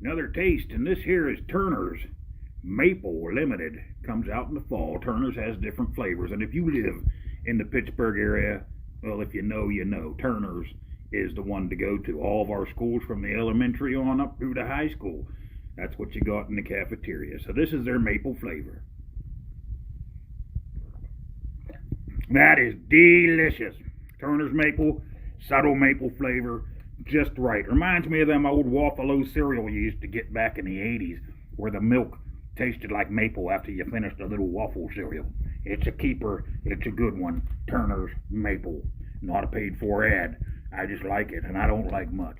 Another taste, and this here is Turner's Maple Limited. Comes out in the fall. Turner's has different flavors, and if you live in the Pittsburgh area, well, if you know, you know. Turner's is the one to go to. All of our schools from the elementary on up through the high school. That's what you got in the cafeteria. So this is their maple flavor. That is delicious. Turner's maple, subtle maple flavor, just right. Reminds me of them old Waffalo cereal you used to get back in the 80s, where the milk tasted like maple after you finished a little waffle cereal. It's a keeper. It's a good one. Turner's Maple. Not a paid for ad. I just like it, and I don't like much.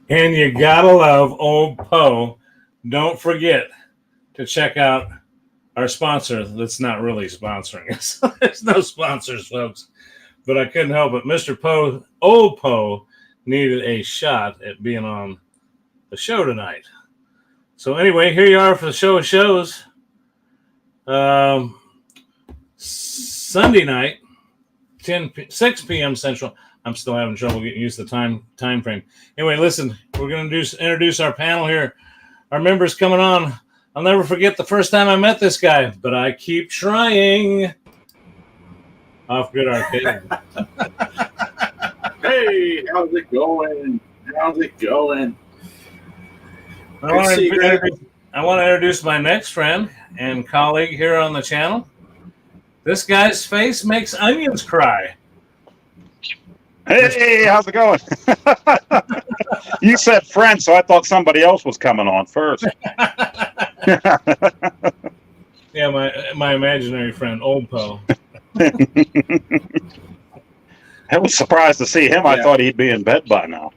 And you gotta love Old Poe. Don't forget to check out our sponsor that's not really sponsoring us. There's no sponsors, folks. But I couldn't help it. Mr. Poe, Old Poe, needed a shot at being on the show tonight. So anyway, here you are for the show of shows. Sunday night, 6 p.m. Central. I'm still having trouble getting used to the time frame. Anyway, listen, we're going to introduce our panel here. Our members coming on. I'll never forget the first time I met this guy, but I keep trying. Off Grid Arcade. Hey, how's it going? How's it going? I want to introduce my next friend and colleague here on the channel. This guy's face makes onions cry. Hey, how's it going? You said friend, so I thought somebody else was coming on first. Yeah, my imaginary friend, Old Poe. I was surprised to see him. I thought he'd be in bed by now.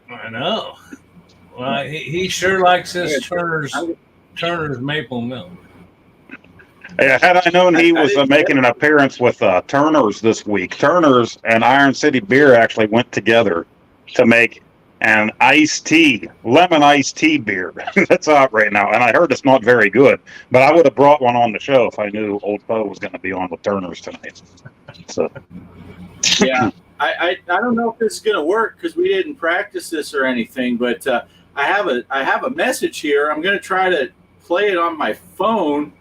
I know. Well, he sure likes his Turner's maple milk. Yeah, had I known he was making an appearance with Turner's this week, Turner's and Iron City Beer actually went together to make an lemon iced tea beer that's out right now. And I heard it's not very good, but I would have brought one on the show if I knew Old Poe was going to be on with Turner's tonight. So, yeah, I don't know if this is going to work because we didn't practice this or anything, but I have a message here. I'm going to try to play it on my phone.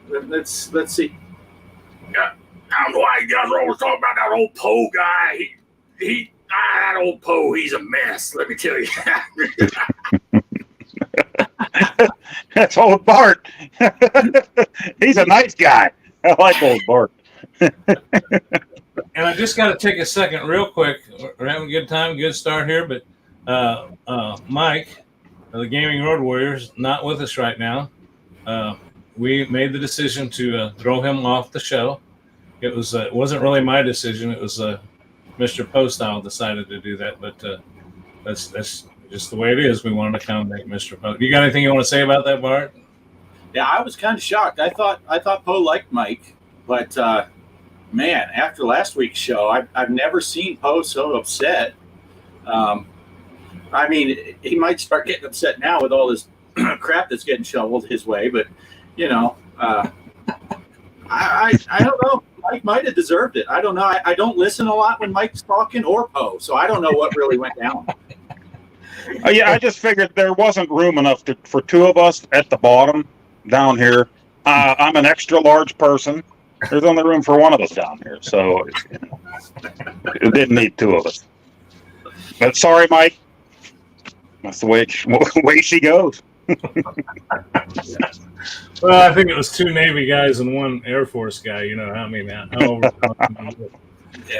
Let's see. I don't know why you guys are always talking about that old Poe guy. That old Poe, he's a mess. Let me tell you. That's old Bart. He's a nice guy. I like old Bart. And I just got to take a second real quick. We're having a good time, good start here. But Mike, the Gaming Road Warriors, not with us right now. We made the decision to throw him off the show. It wasn't really my decision. It was Mr. Postile decided to do that, but that's just the way it is. We wanted to accommodate Mr. Poe. You got anything you want to say about that, Bart? Yeah, I was kind of shocked. I thought Poe liked Mike, but man, after last week's show, I've never seen Poe so upset. I mean, he might start getting upset now with all this crap that's getting shoveled his way, but you know, I don't know. Mike might have deserved it. I don't know. I don't listen a lot when Mike's talking or Poe, so I don't know what really went down. Yeah, I just figured there wasn't room enough for two of us at the bottom down here. I'm an extra large person. There's only room for one of us down here, so it didn't need two of us. But sorry, Mike. That's the way she goes. Well, I think it was 2 Navy guys and 1 Air Force guy. You know,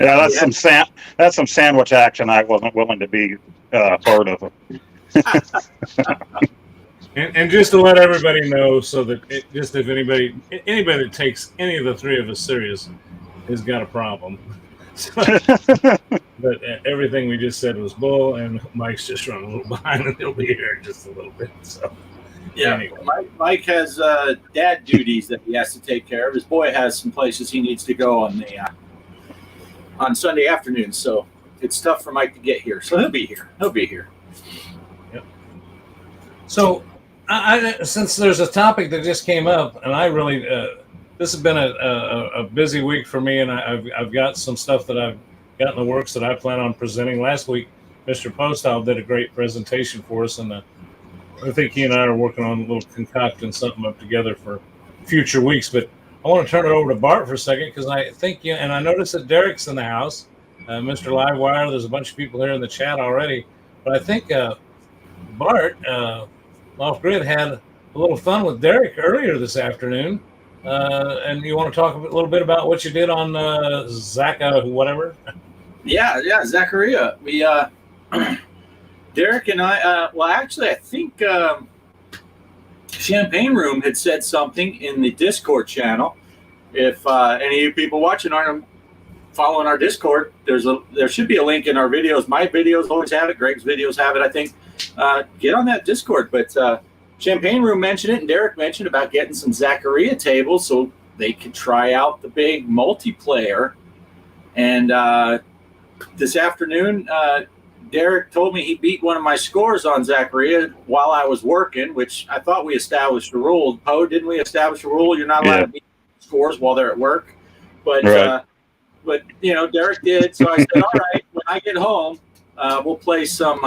Yeah, that's some sandwich action I wasn't willing to be part of. And just to let everybody know, so that if anybody that takes any of the 3 of us serious has got a problem. But everything we just said was bull, and Mike's just running a little behind, and he'll be here in just a little bit. So, yeah, anyway. Mike has dad duties that he has to take care of. His boy has some places he needs to go on Sunday afternoons, so it's tough for Mike to get here. So he'll be here. Yep. So, since there's a topic that just came up, and I really this has been a busy week for me, and I've got some stuff that I've got in the works that I plan on presenting. Last week Mr. Postal did a great presentation for us, and I think he and I are working on a little concocting something up together for future weeks. But I want to turn it over to Bart for a second because I think and I noticed that Derek's in the house, Mr. Livewire. There's a bunch of people here in the chat already, but I think Bart off grid had a little fun with Derek earlier this afternoon. And you want to talk a little bit about what you did on Zaka, whatever? Yeah, Zachariah. We Derek and I. Well, actually, I think Champagne Room had said something in the Discord channel. If any of you people watching aren't following our Discord, there should be a link in our videos. My videos always have it. Greg's videos have it, I think. Get on that Discord. But Champagne Room mentioned it, and Derek mentioned about getting some Zachariah tables so they could try out the big multiplayer. And this afternoon, Derek told me he beat one of my scores on Zachariah while I was working, which I thought we established a rule. Poe, didn't we establish a rule? You're not allowed to beat scores while they're at work. But but Derek did. So I said, all right, when I get home, we'll play some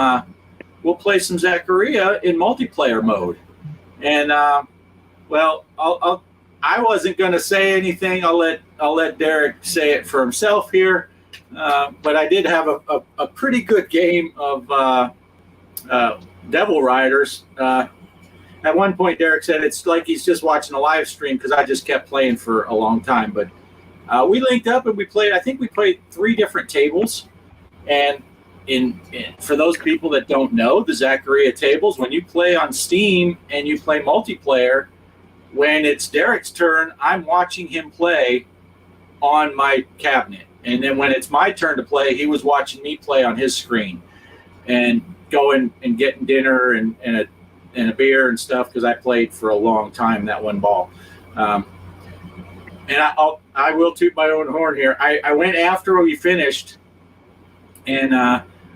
Zachariah in multiplayer mode. And well, I wasn't going to say anything. I'll let Derek say it for himself here. But I did have a pretty good game of Devil Riders. At one point, Derek said it's like he's just watching a live stream because I just kept playing for a long time. But we linked up and we played. I think we played 3 different tables. And for those people that don't know, the Zachariah tables, when you play on Steam and you play multiplayer, when it's Derek's turn, I'm watching him play on my cabinet. And then when it's my turn to play, he was watching me play on his screen and going and getting dinner and a beer and stuff because I played for a long time that one ball. And I will toot my own horn here. I went after we finished, and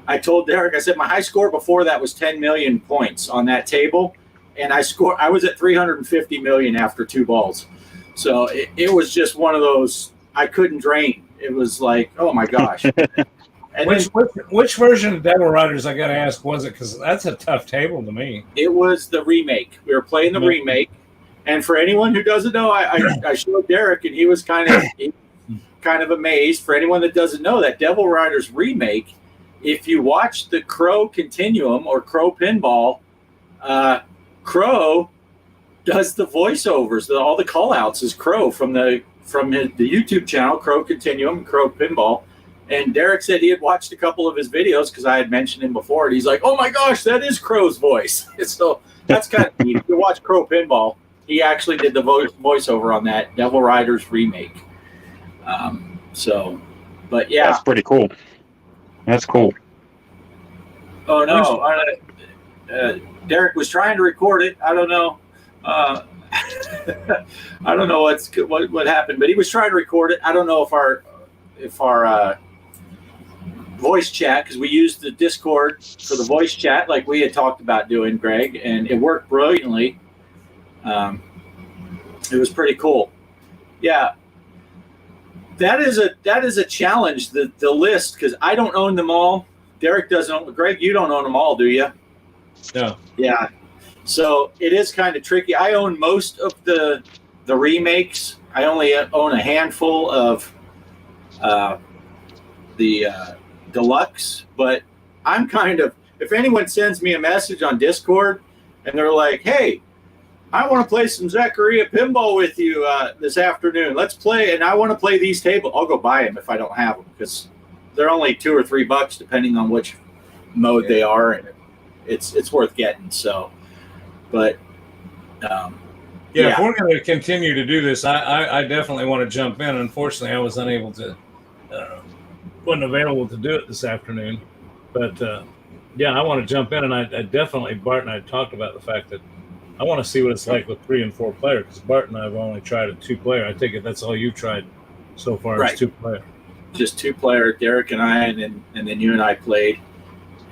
I told Derek, I said my high score before that was 10 million points on that table, and I was at 350 million after 2 balls. So it was just one of those I couldn't drain. It was like, oh my gosh. And which version of Devil Riders, I got to ask, was it? Because that's a tough table to me. It was the remake. We were playing the remake. And for anyone who doesn't know, I showed Derek, and he was kind of amazed. For anyone that doesn't know, that Devil Riders remake, if you watch the Crow Continuum or Crow Pinball, Crow does the voiceovers. All the call-outs is Crow from the YouTube channel, Crow Continuum, Crow Pinball. And Derek said he had watched a couple of his videos because I had mentioned him before. And he's like, oh my gosh, that is Crow's voice. So that's kind of neat. If you watch Crow Pinball, he actually did the voiceover on that Devil Riders remake. But yeah. That's pretty cool. That's cool. Oh, no. Derek was trying to record it. I don't know. I don't know what happened, but he was trying to record it. I don't know if our voice chat, because we used the Discord for the voice chat like we had talked about doing, Greg, and it worked brilliantly. It was pretty cool. Yeah, that is a challenge. The list, because I don't own them all. Derek doesn't own. Greg, you don't own them all, do you? No. Yeah. So it is kind of tricky. I own most of the remakes. I only own a handful of the deluxe, but I'm kind of, if anyone sends me a message on Discord and they're like, hey, I want to play some Zachariah Pinball with you this afternoon. Let's play, and I want to play these tables. I'll go buy them if I don't have them because they're only $2 or $3 depending on which mode they are, and it's worth getting. So, but if we're going to continue to do this, I definitely want to jump in. Unfortunately, I was unable to, wasn't available to do it this afternoon. But I want to jump in, and I definitely, Bart and I talked about the fact that I want to see what it's like with 3 and 4 player, because Bart and I have only tried a 2-player. I take it that's all you tried so far, is 2-player. Just 2-player, Derek and I, and then you and I played.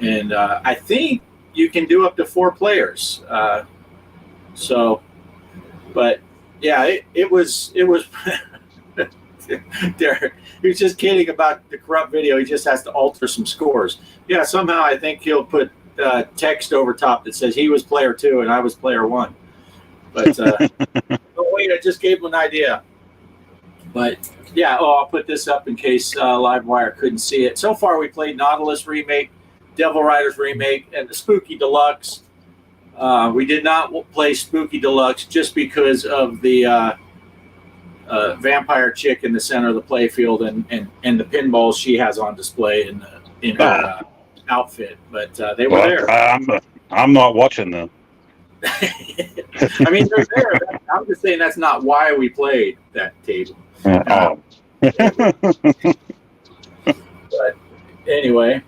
And I think you can do up to 4 players. But yeah, it was Derek, he was just kidding about the corrupt video. He just has to alter some scores. Yeah, somehow I think he'll put text over top that says he was player 2 and I was player 1. But oh wait, I just gave him an idea. But yeah, I'll put this up in case Livewire couldn't see it. So far, we played Nautilus Remake, Devil Riders Remake, and the Spooky Deluxe. We did not play Spooky Deluxe just because of the vampire chick in the center of the playfield and the pinballs she has on display in her outfit. But they were there. I'm not watching them. I mean, they're there. I'm just saying that's not why we played that table. But anyway,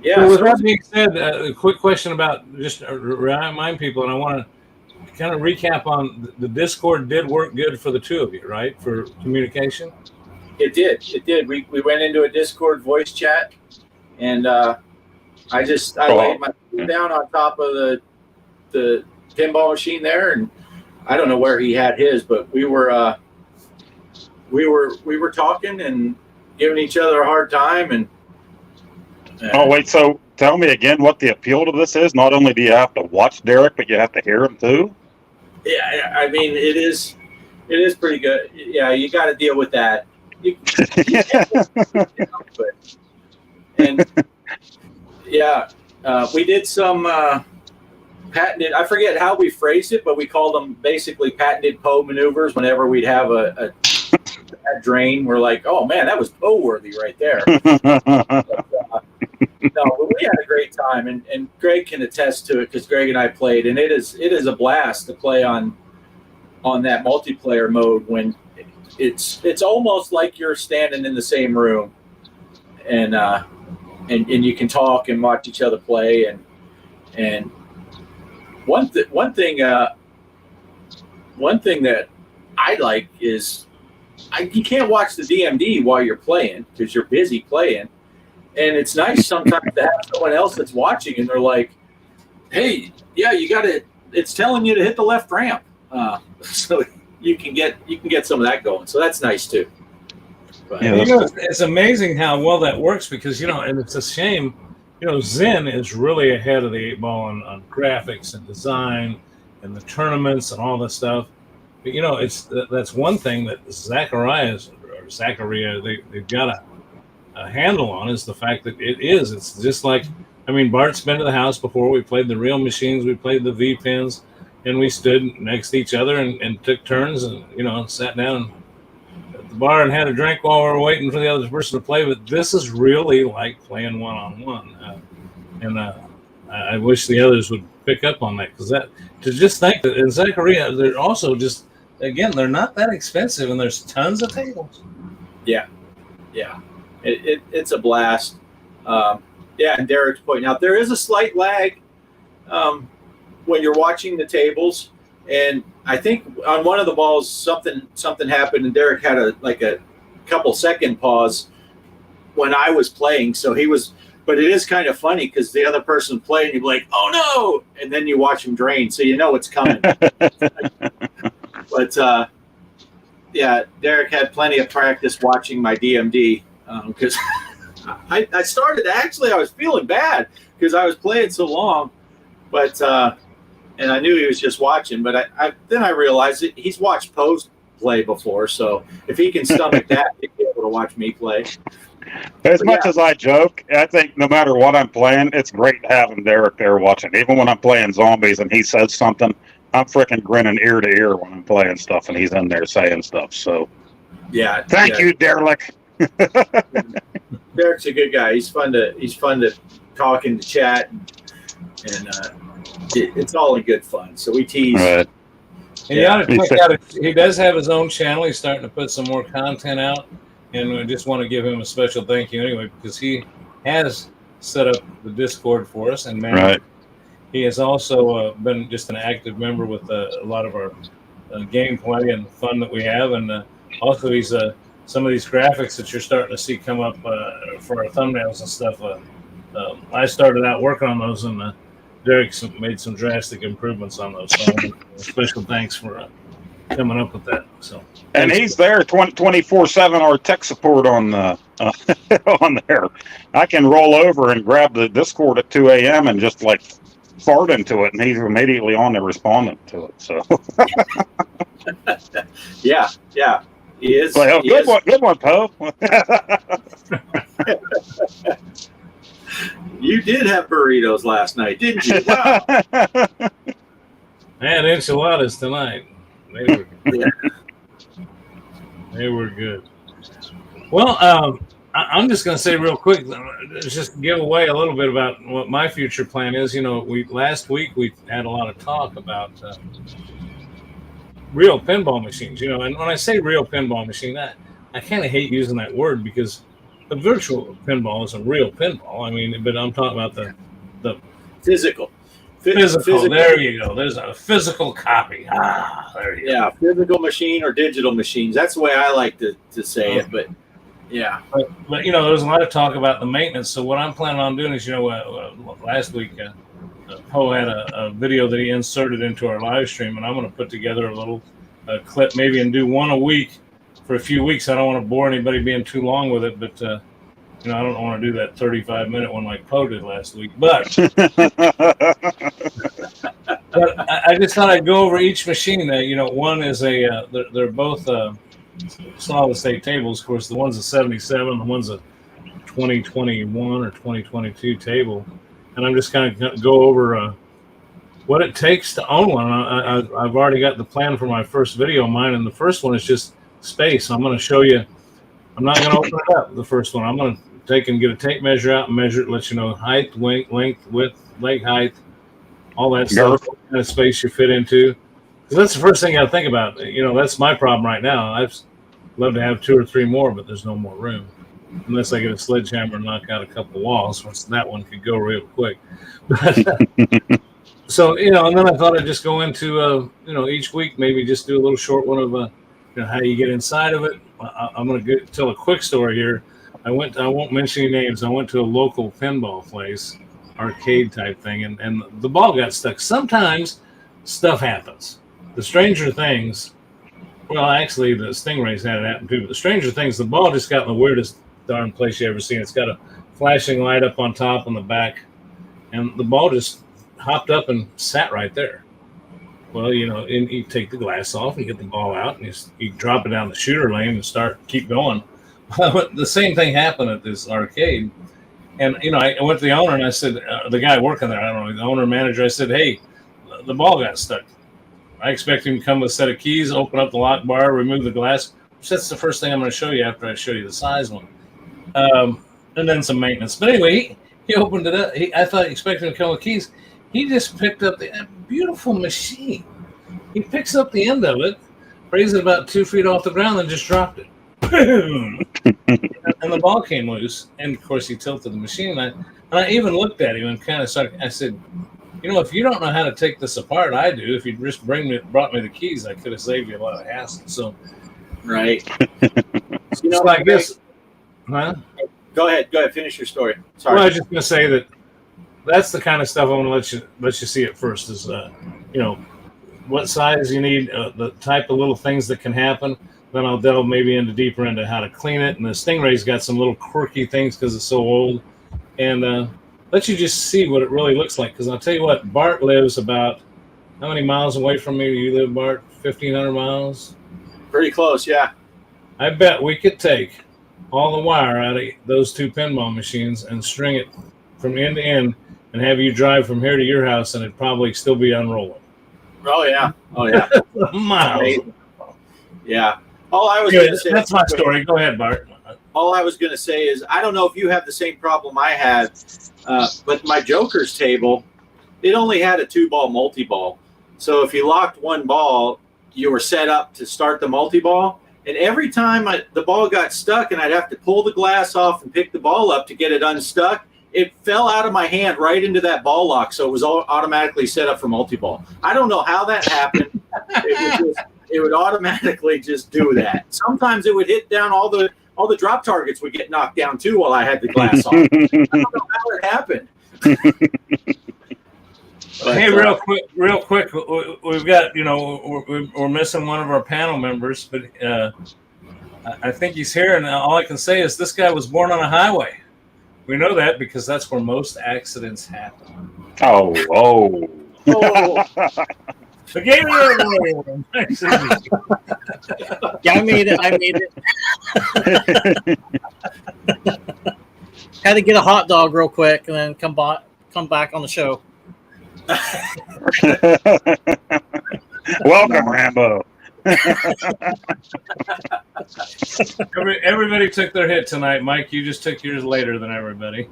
yeah. So with that being said, a quick question about just remind people, and I want to kind of recap on the Discord did work good for the two of you, right? For communication. It did. It did. We went into a Discord voice chat, and I laid my feet down on top of the pinball machine there, and I don't know where he had his, but we were talking and giving each other a hard time. And oh wait, so tell me again what the appeal to this is. Not only do you have to watch Derek, but you have to hear him too. Yeah, I mean it is pretty good. Yeah, you got to deal with that. We did some patented. I forget how we phrased it, but we called them basically patented Poe maneuvers. Whenever we'd have a drain, we're like, "Oh man, that was Poe worthy right there." But we had a great time, and Greg can attest to it because Greg and I played, and it is a blast to play on that multiplayer mode when it's almost like you're standing in the same room, and you can talk and watch each other play, and one thing that I like is you can't watch the DMD while you're playing because you're busy playing. And it's nice sometimes to have someone else that's watching and they're like, hey, yeah, it's telling you to hit the left ramp. So you can get some of that going. So that's nice too. But, it's amazing how well that works because, and it's a shame, Zen is really ahead of the 8 ball on graphics and design and the tournaments and all this stuff. But, that's one thing that Zachariah, they've got a handle on is the fact that it's just like, Bart's been to the house before. We played the real machines, we played the V pins, and we stood next to each other and took turns and sat down at the bar and had a drink while we were waiting for the other person to play. But this is really like playing one-on-one, and I wish the others would pick up on that because to just think that in Zachariah they're also just they're not that expensive and there's tons of tables. Yeah. It's a blast. And Derek's pointing out there is a slight lag when you're watching the tables, and I think on one of the balls something happened, and Derek had a couple second pause when I was playing. So he was, but it is kind of funny because the other person played, and you're like, oh no, and then you watch him drain, so you know it's coming. But Derek had plenty of practice watching my DMD. Because I started I was feeling bad because I was playing so long, but and I knew he was just watching. But then I realized that he's watched Poe's play before, so if he can stomach that, he'll be able to watch me play. As much as I joke, I think no matter what I'm playing, it's great having Derek there watching. Even when I'm playing zombies and he says something, I'm freaking grinning ear to ear when I'm playing stuff and he's in there saying stuff. So thank you, Derek. Derek's a good guy. He's fun to talk and to chat, and it's all in good fun. So we tease. Right. And you ought to check out. He does have his own channel. He's starting to put some more content out, and we just want to give him a special thank you anyway because he has set up the Discord for us, and he has also been just an active member with a lot of our gameplay and fun that we have, and also he's some of these graphics that you're starting to see come up for our thumbnails and stuff. I started out working on those, and Derek made some drastic improvements on those. So special thanks for coming up with that. So, And he's there 24/7. Our tech support on the on there. I can roll over and grab the Discord at 2 a.m. and just like fart into it, and he's immediately on there responding to it. So, yeah, he is. like, oh, good one, Poe. You did have burritos last night, didn't you? Wow. I had enchiladas tonight. They were good. Well, I'm just going to say real quick, just give away a little bit about what my future plan is. You know, last week we had a lot of talk about real pinball machines. You know, and when I say real pinball machine, I kind of hate using that word because the virtual pinball is a real pinball. I mean, but I'm talking about the physical. Physical. There you go. There's a physical copy. There you go. Yeah, physical machine or digital machines. That's the way I like to say it. But yeah. But you know, there's a lot of talk about the maintenance. So what I'm planning on doing is, you know, last week Poe had a video that he inserted into our live stream, and I'm going to put together a little clip, maybe, and do one a week for a few weeks. I don't want to bore anybody being too long with it, but you know, I don't want to do that 35-minute one like Poe did last week. But I just thought I'd go over each machine. That, you know, one is they're both solid state tables. Of course, the one's a 77, the one's a 2021 or 2022 table. And I'm just kind of go over what it takes to own one. I've already got the plan for my first video of mine, and the first one is just space. I'm going to show you. I'm not going to open it up, the first one. I'm going to take and get a tape measure out and measure it, let you know height, length, width, leg height, all that stuff, what kind of space you fit into. Because that's the first thing I think about. You know, that's my problem right now. I'd love to have 2 or 3 more, but there's no more room. Unless I get a sledgehammer and knock out a couple walls, which that one could go real quick. So, you know, and then I thought I'd just go into, you know, each week, maybe just do a little short one of, you know, how you get inside of it. I'm going to tell a quick story here. I won't mention any names. I went to a local pinball place, arcade type thing, and the ball got stuck. Sometimes stuff happens. The stranger things, well, actually, the Stingrays had it happen too, but the stranger things, the ball just got in the weirdest darn place you ever seen. It's got a flashing light up on top and the back, and the ball just hopped up and sat right there. Well, you know, and you take the glass off and you get the ball out, and you drop it down the shooter lane and keep going. The same thing happened at this arcade. And, you know, I went to the owner and I said, the guy working there, I don't know, the owner manager, I said, hey, the ball got stuck. I expect him to come with a set of keys, open up the lock bar, remove the glass. That's the first thing I'm going to show you after I show you the size one. And then some maintenance. But anyway, he opened it up. I thought he expected him to come with keys. He just picked up the beautiful machine. He picks up the end of it, raised it about 2 feet off the ground, and just dropped it. Boom! And the ball came loose. And, of course, he tilted the machine. And I even looked at him and kind of started. I said, you know, if you don't know how to take this apart, I do. If you'd just brought me the keys, I could have saved you a lot of hassle. So, right. You know, I guess. Huh? Go ahead. Finish your story. Sorry. Well, I was just going to say that's the kind of stuff I want to let you see at first is, you know, what size you need, the type of little things that can happen. Then I'll delve maybe deeper into how to clean it. And the Stingray's got some little quirky things because it's so old. And let you just see what it really looks like. Because I'll tell you what, Bart lives about, how many miles away from me do you live, Bart? 1,500 miles? Pretty close, yeah. I bet we could take all the wire out of those 2 pinball machines and string it from end to end and have you drive from here to your house, and it'd probably still be unrolling. Oh, yeah. Miles. Yeah. All I was going to say. That's my story. Go ahead, Bart. All I was going to say is, I don't know if you have the same problem I had, but my Joker's table, it only had a 2-ball multi-ball. So if you locked one ball, you were set up to start the multi-ball. And every time the ball got stuck and I'd have to pull the glass off and pick the ball up to get it unstuck, it fell out of my hand right into that ball lock. So it was all automatically set up for multi-ball. I don't know how that happened. It would automatically just do that. Sometimes it would hit down all the drop targets would get knocked down too while I had the glass on. I don't know how it happened. But, hey, real quick, we've got, we're missing one of our panel members, but I think he's here, and all I can say is this guy was born on a highway. We know that because that's where most accidents happen. Oh. The game warrior. Yeah, I made it. Had to get a hot dog real quick and then come back on the show. Welcome, Rambo. Everybody took their hit tonight. Mike, you just took yours later than everybody.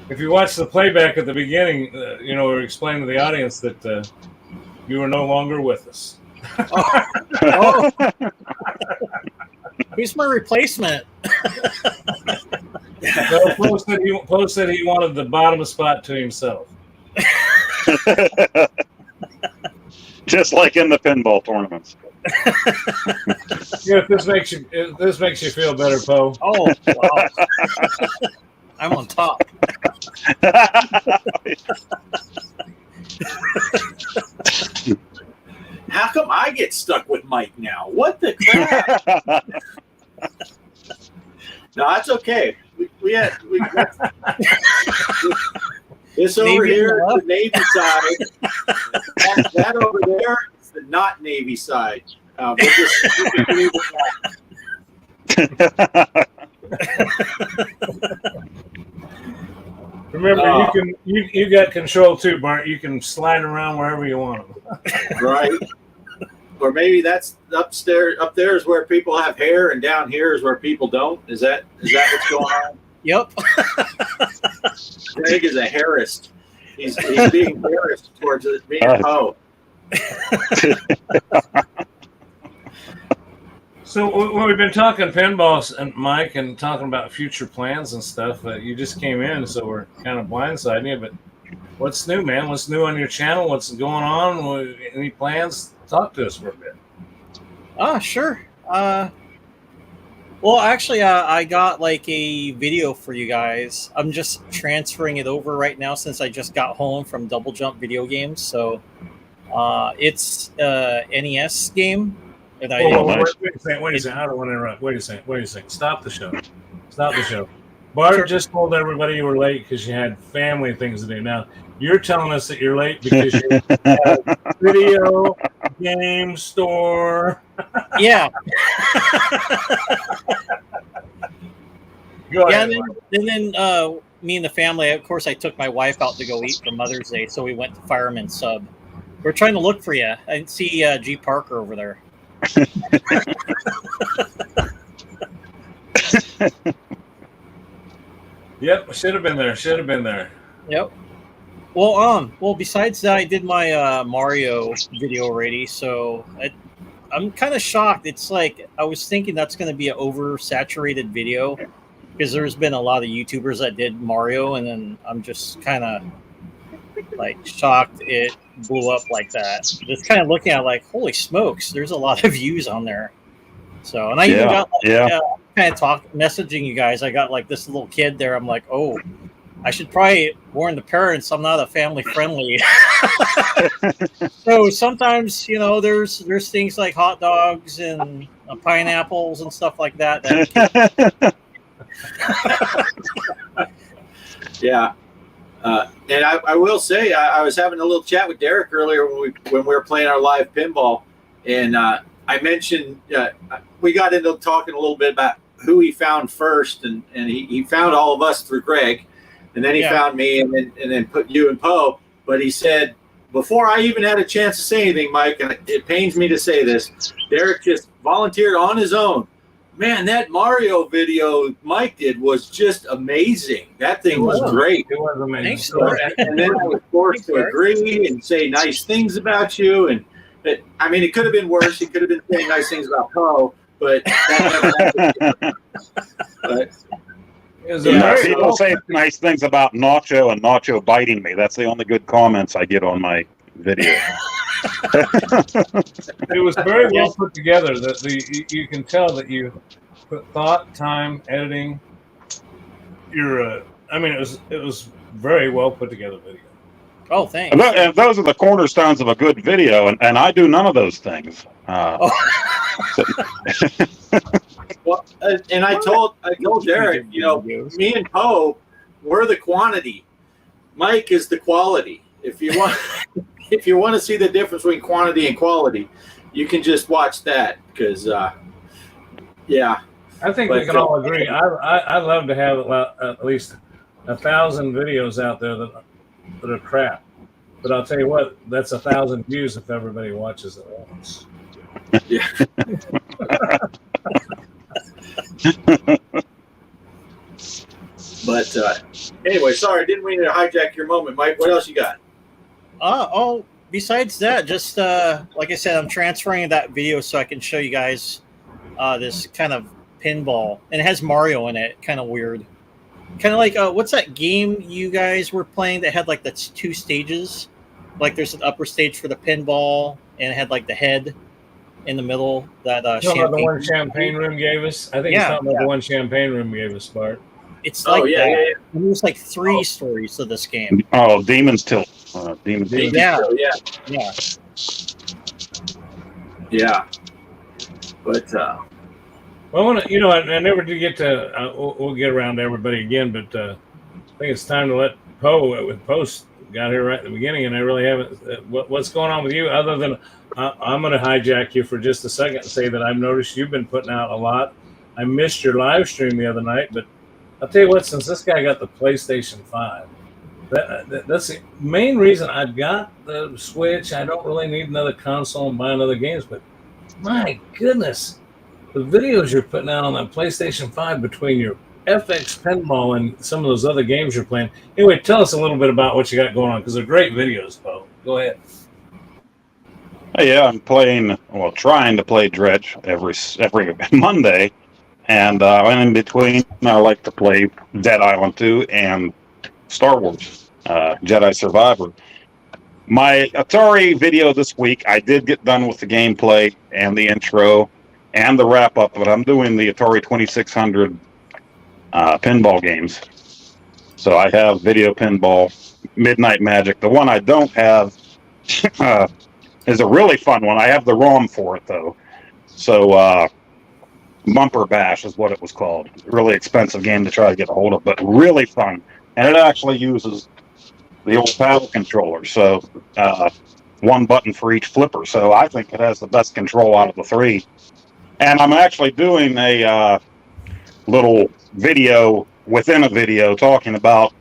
If you watch the playback at the beginning, we're explaining to the audience that you are no longer with us. Oh. Who's my replacement? So Poe said he wanted the bottom spot to himself. Just like in the pinball tournaments. If this makes you feel better, Poe. Oh, wow. I'm on top. how come I get stuck with Mike now? What the crap? No, that's okay. We got this over Navy here left. is the Navy side. That over there is the not Navy side. We'll just leave it at that. Remember, you got control too, Bart. You can slide around wherever you want them. Right. Or maybe that's upstairs. Up there is where people have hair, and down here is where people don't. Is that what's going on? Yep. Greg is a hairist. He's being hairist towards me and Poe. So when we've been talking pinballs and Mike and talking about future plans and stuff, you just came in, so we're kind of blindsiding you. But what's new, man? What's new on your channel? What's going on? Any plans? Talk to us for a bit. Sure. Well, actually, I got like a video for you guys. I'm just transferring it over right now since I just got home from Double Jump video games. So it's a NES game. Wait a second. I don't want to interrupt. Wait a second. Stop the show. Bart just told everybody you were late because you had family things to do. Now, you're telling us that you're late because you're at a video game store. Yeah. Go Yeah, ahead, and then me and the family, of course, I took my wife out to go eat for Mother's Day, so we went to Fireman Sub. We're trying to look for you. I didn't see G.Parker over there. Yep, should have been there. Yep. Well, besides that, I did my Mario video already, so I'm kind of shocked. It's like I was thinking that's going to be an oversaturated video because there's been a lot of YouTubers that did Mario, and then I'm just kind of like shocked it blew up like that. Just kind of looking at it like, holy smokes, there's a lot of views on there. So, and I even got kind of messaging you guys. I got like this little kid there. I'm like, oh, I should probably warn the parents I'm not a family friendly. So sometimes, there's things like hot dogs and pineapples and stuff like that. Yeah. And I will say, I was having a little chat with Derek earlier when we were playing our live pinball, and I mentioned we got into talking a little bit about who he found first, and he found all of us through Greg, and then he found me, and then put you and Poe. But he said, before I even had a chance to say anything, Mike, and it pains me to say this, Derek just volunteered on his own. Man, that Mario video Mike did was just amazing. That thing was great. It was amazing. And then I was forced to agree and say nice things about you. And it could have been worse. He could have been saying nice things about Poe, but that never happened. But people say nice things about Nacho and Nacho biting me. That's the only good comments I get on my video. It was very well put together. That you can tell that you put thought, time, editing. Your I mean, it was very well put together video. Oh, thanks. And those are the cornerstones of a good video, and I do none of those things. Oh. Well, and I told Derek, me and Poe, we're the quantity. Mike is the quality. If you want, if you want to see the difference between quantity and quality, you can just watch that because, yeah. I think we can all agree. I love to have at least 1,000 videos out there that are crap. But I'll tell you what, that's 1,000 views if everybody watches it once. Yeah. But anyway, sorry, didn't mean to hijack your moment, Mike. What else you got? Besides that, just like I said, I'm transferring that video so I can show you guys this kind of pinball, and it has Mario in it. Kind of weird. Kind of like what's that game you guys were playing that had like that's 2 stages? Like there's an upper stage for the pinball, and it had like the head in the middle. That the one Champagne Room gave us. I think it's talking about the one Champagne Room gave us, Bart. It's like that. There's like 3 stories to this game. Oh, Demon's Tilt. Demon's Tilt. Yeah. But well, I want to, I never did get to. We'll get around to everybody again, but I think it's time to let Poe with Post got here right at the beginning, and I really haven't. What's going on with you? Other than I'm going to hijack you for just a second and say that I've noticed you've been putting out a lot. I missed your live stream the other night, but I'll tell you what. Since this guy got the PlayStation 5, that's the main reason I've got the Switch. I don't really need another console and buy another games, but my goodness. The videos you're putting out on that PlayStation 5 between your FX Pinball and some of those other games you're playing. Anyway, tell us a little bit about what you got going on, because they're great videos, Poe. Go ahead. Yeah, I'm trying to play Dredge every Monday. And in between, I like to play Dead Island 2 and Star Wars Jedi Survivor. My Atari video this week, I did get done with the gameplay and the intro and the wrap-up, but I'm doing the Atari 2600 pinball games. So I have Video Pinball, Midnight Magic. The one I don't have is a really fun one. I have the ROM for it, though. So Bumper Bash is what it was called. Really expensive game to try to get a hold of, but really fun. And it actually uses the old paddle controller. So one button for each flipper. So I think it has the best control out of the 3. And I'm actually doing a little video within a video talking about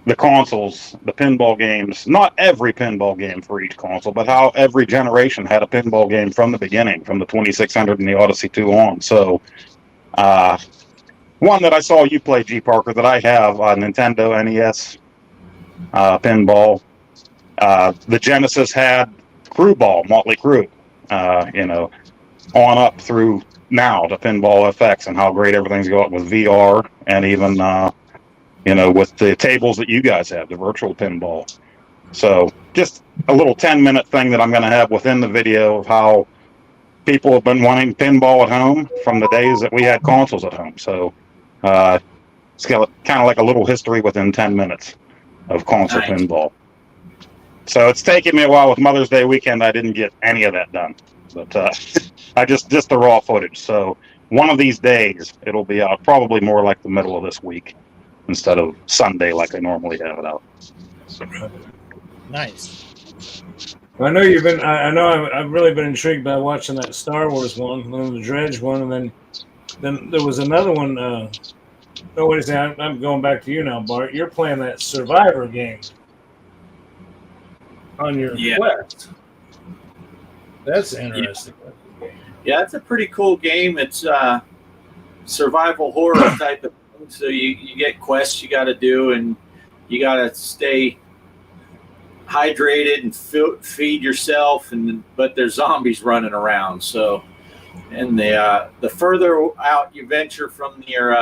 the consoles, the pinball games, not every pinball game for each console, but how every generation had a pinball game from the beginning, from the 2600 and the Odyssey 2 on. So one that I saw you play, G.Parker, that I have, Nintendo NES pinball. The Genesis had Crew Ball, Motley Crue, on up through now to Pinball FX and how great everything's going with VR and even, with the tables that you guys have, the virtual pinball. So just a little 10-minute thing that I'm going to have within the video of how people have been wanting pinball at home from the days that we had consoles at home. So it's kind of like a little history within 10 minutes of console pinball. So it's taken me a while. With Mother's Day weekend, I didn't get any of that done. But I just the raw footage. So one of these days, it'll be out probably more like the middle of this week instead of Sunday like I normally have it out. Nice. Well, I know you've been. I know I've really been intrigued by watching that Star Wars one, and then the Dredge one, and then there was another one. Wait a second. I'm going back to you now, Bart. You're playing that Survivor game on your Quest. That's interesting. Yeah, it's a pretty cool game. It's survival horror type of thing. So you get quests you got to do, and you got to stay hydrated and feed yourself. But there's zombies running around. So, and the further out you venture from your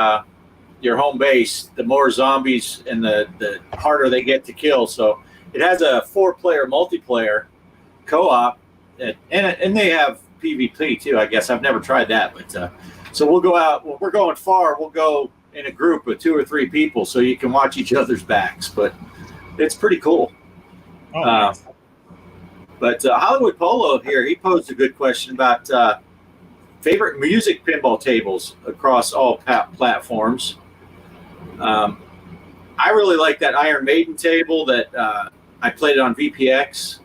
home base, the more zombies and the harder they get to kill. So it has a 4-player multiplayer co-op. And they have PvP too, I guess. I've never tried that, but so we'll go out. Well, we're going far. We'll go in a group of 2 or 3 people, so you can watch each other's backs. But it's pretty cool. Oh, nice. But Hollywood Polo here, he posed a good question about favorite music pinball tables across all platforms. I really like that Iron Maiden table that I played it on VPX.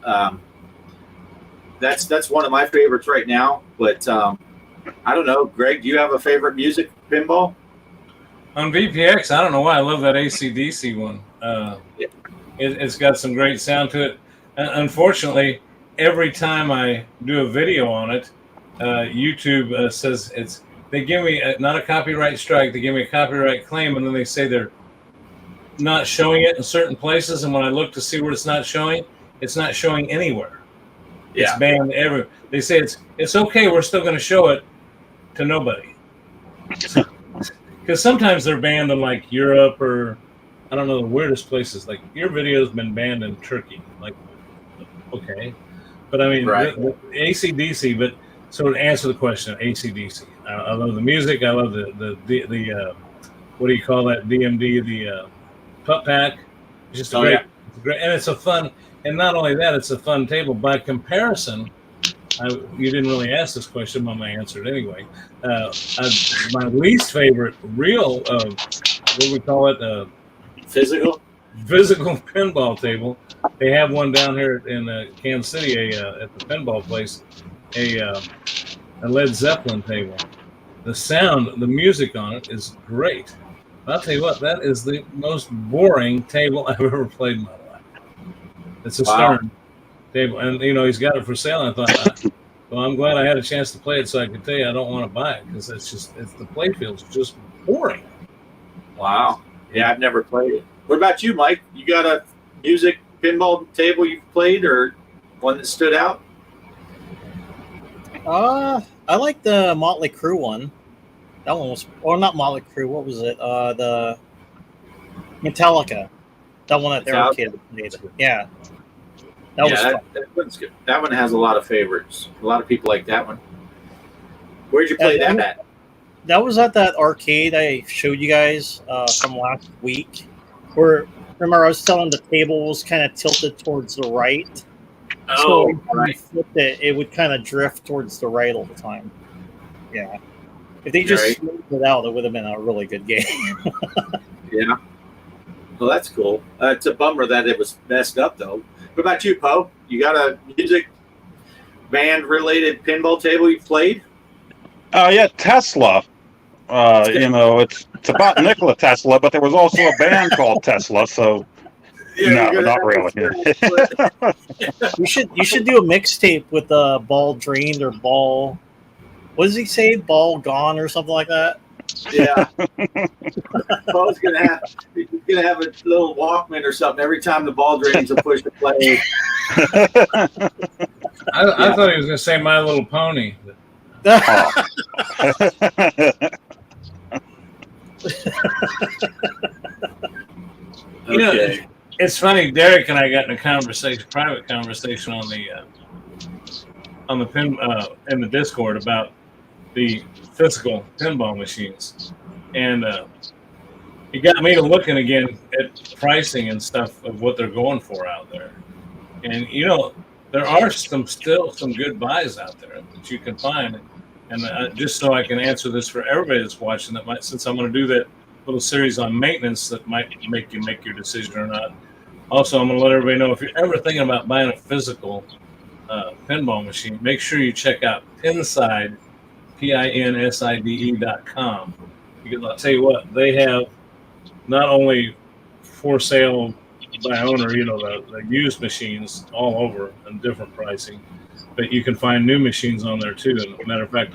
That's one of my favorites right now. But I don't know, Greg, do you have a favorite music pinball? On VPX, I don't know why I love that AC/DC one. It's got some great sound to it. Unfortunately, every time I do a video on it, YouTube says they give me not a copyright strike, they give me a copyright claim, and then they say they're not showing it in certain places. And when I look to see where it's not showing anywhere. It's banned everywhere. They say it's okay, we're still going to show it to nobody. Because sometimes they're banned in like Europe or I don't know the weirdest places. Like your video's been banned in Turkey. Like, okay, but I mean AC/DC. But so to answer the question, AC/DC. I love the music. I love the what do you call that? DMD, the pup pack. It's just great, and it's a fun. And not only that, it's a fun table. By comparison, you didn't really ask this question, but I'm going to answer it anyway. My least favorite real, what do we call it? Physical pinball table. They have one down here in Kansas City at the pinball place, a Led Zeppelin table. The sound, the music on it is great. I'll tell you what, that is the most boring table I've ever played in my life. It's a Stern table, and he's got it for sale. And I thought, well, I'm glad I had a chance to play it, so I could tell you I don't want to buy it because the play field's just boring. Wow. Yeah, I've never played it. What about you, Mike? You got a music pinball table you've played, or one that stood out? I like the Motley Crue one. That one was, or not Motley Crue. What was it? The Metallica. That one that their kid made. Yeah. That one's good. That one has a lot of favorites. A lot of people like that one. Where'd you play that at? That was at that arcade I showed you guys from last week. Where remember I was telling the table was kind of tilted towards the right. Oh, so when you flipped it would kind of drift towards the right all the time. Yeah. If they just smoothed it out, it would have been a really good game. Yeah. Well, that's cool. It's a bummer that it was messed up, though. What about you, Poe? You got a music band-related pinball table you played? Yeah, Tesla. It's about Nikola Tesla, but there was also a band called Tesla, so no, not really. You should do a mixtape with Ball Drained or Ball. What does he say? Ball Gone or something like that? Yeah. Paul's gonna have a little Walkman or something every time the ball drains a push to play. I thought he was gonna say My Little Pony. Okay. It's funny. Derek and I got in a private conversation on the pin in the Discord about the physical pinball machines, and it got me to looking again at pricing and stuff of what they're going for out there. And there are still some good buys out there that you can find. And just so I can answer this for everybody that's watching, since I'm going to do that little series on maintenance that might make you make your decision or not. Also, I'm going to let everybody know if you're ever thinking about buying a physical pinball machine, make sure you check out Pinside. PINSIDE.com. Because I'll tell you what, they have not only for sale by owner, the used machines all over and different pricing, but you can find new machines on there too. And as a matter of fact,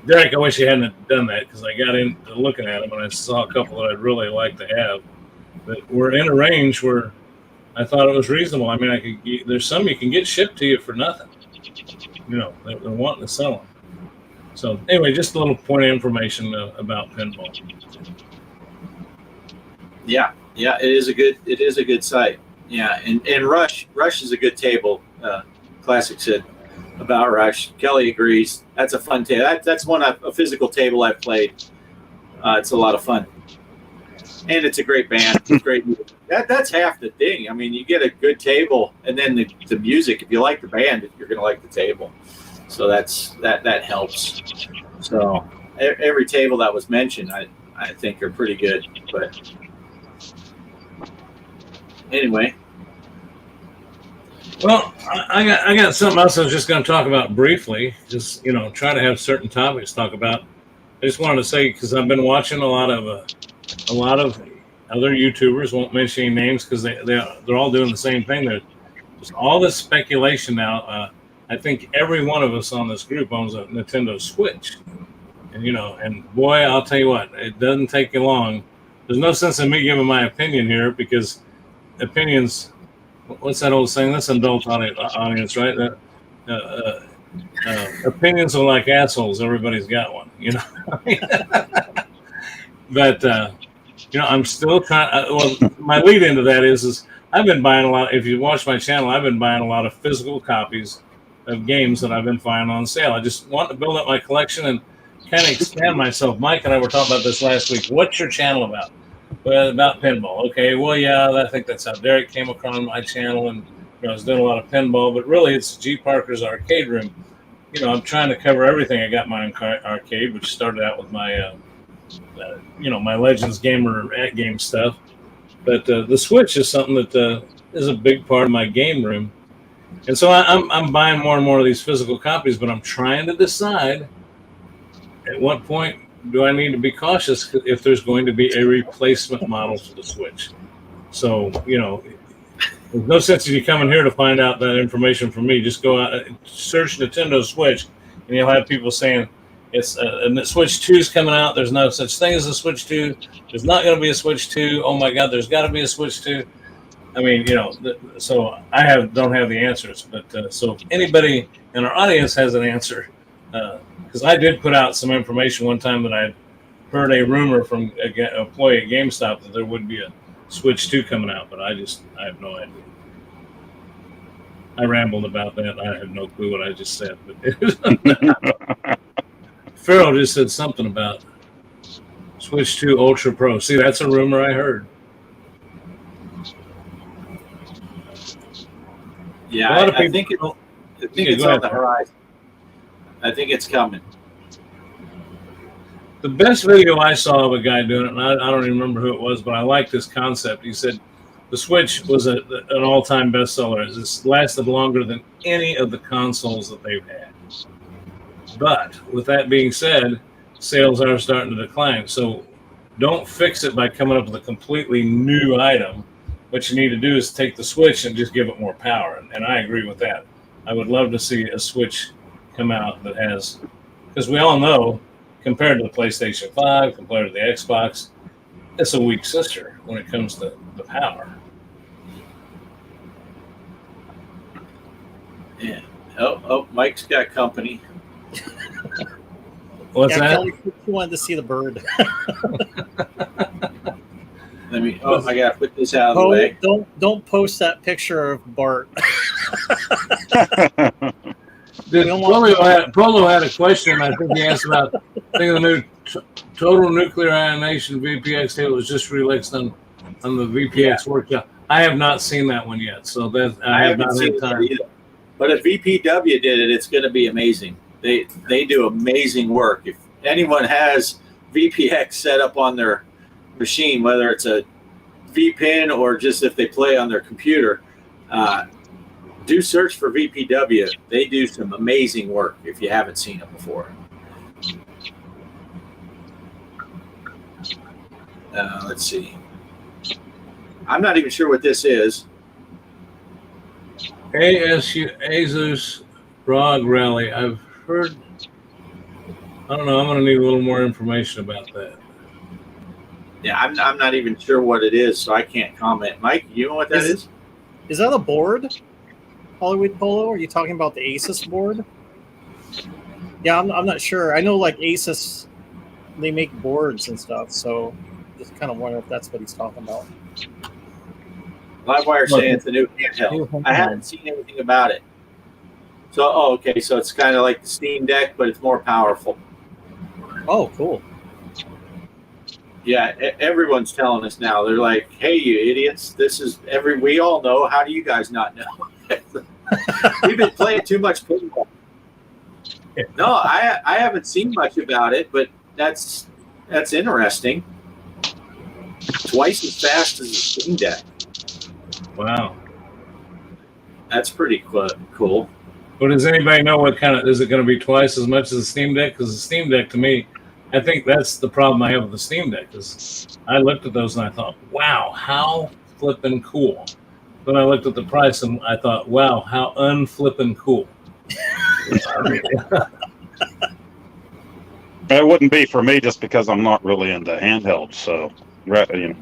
Derek, I wish you hadn't done that because I got into looking at them and I saw a couple that I'd really like to have. But we're in a range where I thought it was reasonable. I mean, there's some you can get shipped to you for nothing. They're wanting to sell them. So anyway, just a little point of information about pinball. Yeah, it is a good site. Yeah, and Rush is a good table. Classic said about Rush. Kelly agrees. That's a fun table. That's a physical table I've played. It's a lot of fun, and it's a great band. It's great music. That's half the thing. I mean, you get a good table, and then the music. If you like the band, you're going to like the table. So that helps. So every table that was mentioned, I think are pretty good. But anyway. Well, I got something else I was just going to talk about briefly. Just try to have certain topics to talk about. I just wanted to say, because I've been watching a lot of other YouTubers. Won't mention any names because they're all doing the same thing. There's all this speculation now. I think every one of us on this group owns a Nintendo Switch, and boy, I'll tell you what, it doesn't take you long. There's no sense in me giving my opinion here because opinions. What's that old saying? That's an adult audience, right? Opinions are like assholes. Everybody's got one, But I'm still trying. Well, my lead into that is I've been buying a lot. If you watch my channel, I've been buying a lot of physical copies of games that I've been finding on sale. I just want to build up my collection and kind of expand myself. Mike and I were talking about this last week. What's your channel about? Well, about pinball. Okay, well, yeah, I think that's how Derek came across my channel, and I was doing a lot of pinball. But really, it's G.Parkers Arcade Room. I'm trying to cover everything. I got my arcade, which started out with my, my Legends Gamer at game stuff. But the Switch is something that is a big part of my game room. And so I'm buying more and more of these physical copies, but I'm trying to decide at what point do I need to be cautious if there's going to be a replacement model for the Switch. So, there's no sense in you coming here to find out that information from me. Just go out and search Nintendo Switch, and you'll have people saying it's a Switch 2 is coming out. There's no such thing as a Switch 2. There's not going to be a Switch 2. Oh, my God, there's got to be a Switch 2. I mean, so I don't have the answers, but so if anybody in our audience has an answer, because I did put out some information one time that I heard a rumor from an employee at GameStop that there would be a Switch 2 coming out, but I have no idea. I rambled about that. I have no clue what I just said, but Farrell just said something about Switch 2 Ultra Pro. See, that's a rumor I heard. Yeah, I think it's on the horizon. I think it's coming. The best video I saw of a guy doing it, and I don't even remember who it was, but I liked this concept. He said the Switch was an all-time bestseller. It's lasted longer than any of the consoles that they've had. But with that being said, sales are starting to decline. So don't fix it by coming up with a completely new item. What you need to do is take the Switch and just give it more power. And I agree with that. I would love to see a Switch come out that has, because we all know, compared to the PlayStation 5, compared to the Xbox, it's a weak sister when it comes to the power. Yeah. Oh, Mike's got company. What's that? Kelly, you wanted to see the bird. I gotta put this out of the way. Don't post that picture of Bart. Polo had a question. I think he asked about the new total nuclear ionization VPX table was just released on the VPX workshop. I have not seen that one yet, so that I have not had time. Either. But if VPW did it, it's going to be amazing. They do amazing work. If anyone has VPX set up on their machine, whether it's a VPN or just if they play on their computer, do search for VPW. They do some amazing work if you haven't seen it before. Let's see. I'm not even sure what this is. Asus ROG Rally. I've heard. I don't know. I'm going to need a little more information about that. Yeah, I'm not even sure what it is, so I can't comment. Mike, you know what that is? Is that a board? Hollywood Polo? Are you talking about the Asus board? Yeah, I'm not sure. I know like Asus, they make boards and stuff, so just kind of wonder if that's what he's talking about. Livewire saying it's a new handheld. I haven't seen anything about it. So, okay, so it's kind of like the Steam Deck, but it's more powerful. Oh, cool. Yeah, everyone's telling us now. They're like, "Hey, you idiots! This is we all know. How do you guys not know?" We've been playing too much pinball. No, I haven't seen much about it, but that's interesting. Twice as fast as the Steam Deck. Wow. That's pretty cool. But does anybody know what kind of, is it going to be twice as much as the Steam Deck? Because the Steam Deck, to me, I think that's the problem I have with the Steam Deck. Is I looked at those and I thought, wow, how flippin' cool. Then I looked at the price and I thought, wow, how unflippin' cool. It wouldn't be for me just because I'm not really into handhelds. So, you know,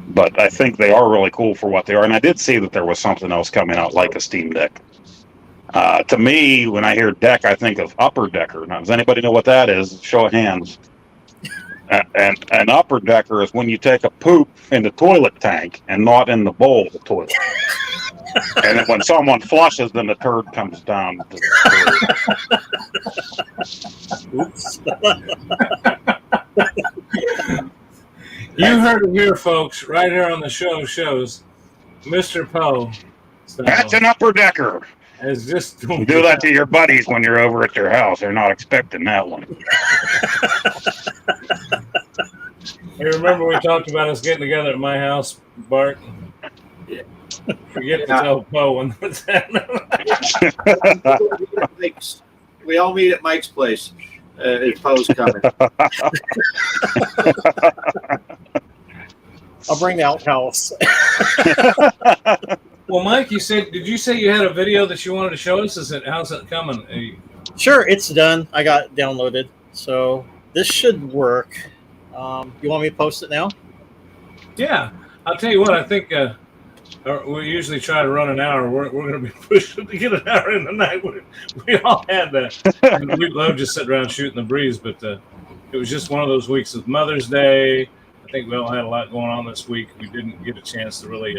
but I think they are really cool for what they are. And I did see that there was something else coming out like a Steam Deck. To me, when I hear deck, I think of upper decker. Now, does anybody know what that is? Show of hands. And an upper decker is when you take a poop in the toilet tank and not in the bowl of the toilet. And then when someone flushes, then the turd comes down. To the Oops. You heard it here, folks, right here on the shows Mr. Poe. That's an upper decker. Is just You do that to your buddies when you're over at their house. They're not expecting that one. Hey, remember we talked about us getting together at my house, Bart? Yeah. Forget to tell Poe when that's happening. We all meet at Mike's place. If Poe's coming. I'll bring the outhouse. Well, Mike, did you say you had a video that you wanted to show us? How's it coming? Sure, it's done. I got it downloaded. So this should work. You want me to post it now? Yeah. I'll tell you what, I think we usually try to run an hour. We're going to be pushing to get an hour in the night. We all had that. We love just sitting around shooting the breeze, but it was just one of those weeks of Mother's Day. I think we all had a lot going on this week. We didn't get a chance to really...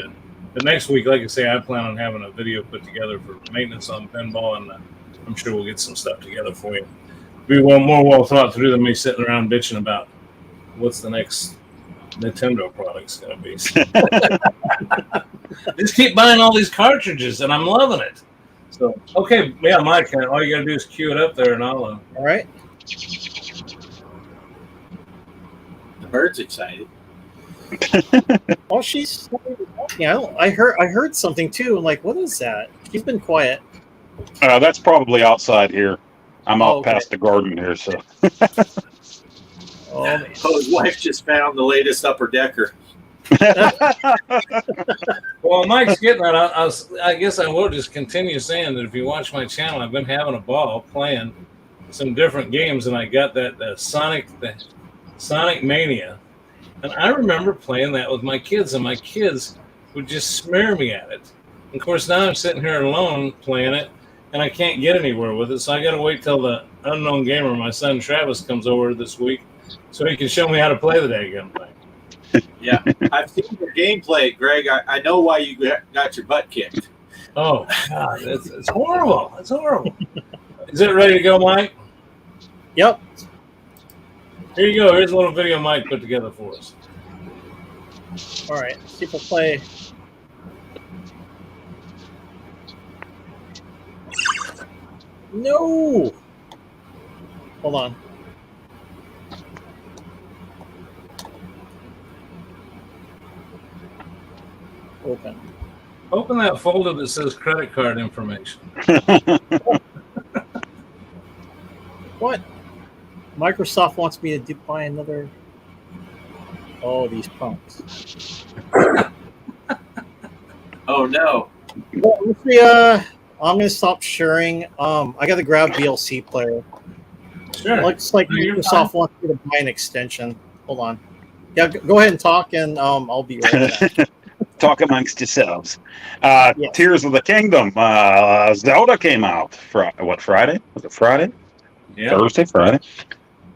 the next week, like I say, I plan on having a video put together for maintenance on pinball, and I'm sure we'll get some stuff together for you. Be more well thought through than me sitting around bitching about what's the next Nintendo product's going to be. Just keep buying all these cartridges, and I'm loving it. So, okay, yeah, Mike, all you got to do is cue it up there, and I'll... All right. The bird's excited. Oh, she's talking. I heard something too. I'm like, what is that? She's been quiet. That's probably outside here. I'm out okay. past the garden here, so. Poe's wife just found the latest upper decker. Well, Mike's getting that. I guess I will just continue saying that if you watch my channel, I've been having a ball playing some different games, and I got that Sonic Mania. And I remember playing that with my kids, and my kids would just smear me at it. And of course, now I'm sitting here alone playing it, and I can't get anywhere with it. So I got to wait till the unknown gamer, my son Travis, comes over this week so he can show me how to play the daggum thing. Yeah, I've seen your gameplay, Greg. I know why you got your butt kicked. Oh, God, it's horrible. It's horrible. Is it ready to go, Mike? Yep. Here you go. Here's a little video Mike put together for us. All right. People play. No. Hold on. Open that folder that says credit card information. What? Microsoft wants me to buy another. Oh, these punks. Oh no. Well, let's see, I'm gonna stop sharing. I gotta grab VLC player. Sure. Looks like No, you're Microsoft fine. wants me to buy an extension. Hold on. Yeah, go ahead and talk, and I'll be right back. Talk amongst yourselves. Yes. Tears of the Kingdom. Zelda came out. Friday? Was it Friday? Yeah. Thursday, Friday.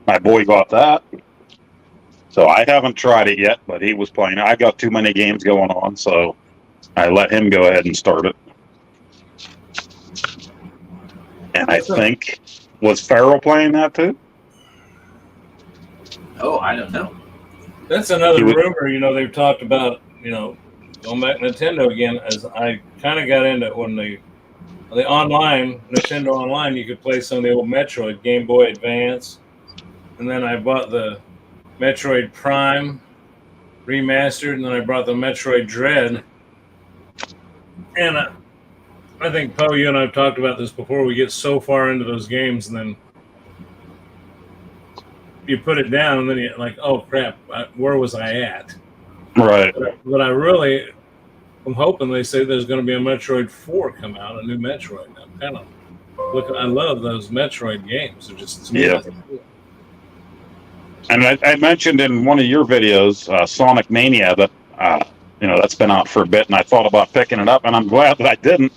My boy got that. So I haven't tried it yet, but he was playing it. I got too many games going on, so I let him go ahead and start it. And I think, was Farrell playing that too? Oh, I don't know. That's another He would- rumor. They've talked about, going back to Nintendo again. As I kind of got into it when the online Nintendo Online, you could play some of the old Metroid Game Boy Advance, and then I bought the Metroid Prime remastered, and then I brought the Metroid Dread. And I think, Poe, you and I have talked about this before. We get so far into those games, and then you put it down, and then you're like, oh, crap, where was I at? Right. But I really am hoping they say there's going to be a Metroid 4 come out, a new Metroid. I'm kind of looking. I love those Metroid games. They're just Yeah. And I mentioned in one of your videos, Sonic Mania, that that's been out for a bit, and I thought about picking it up, and I'm glad that I didn't,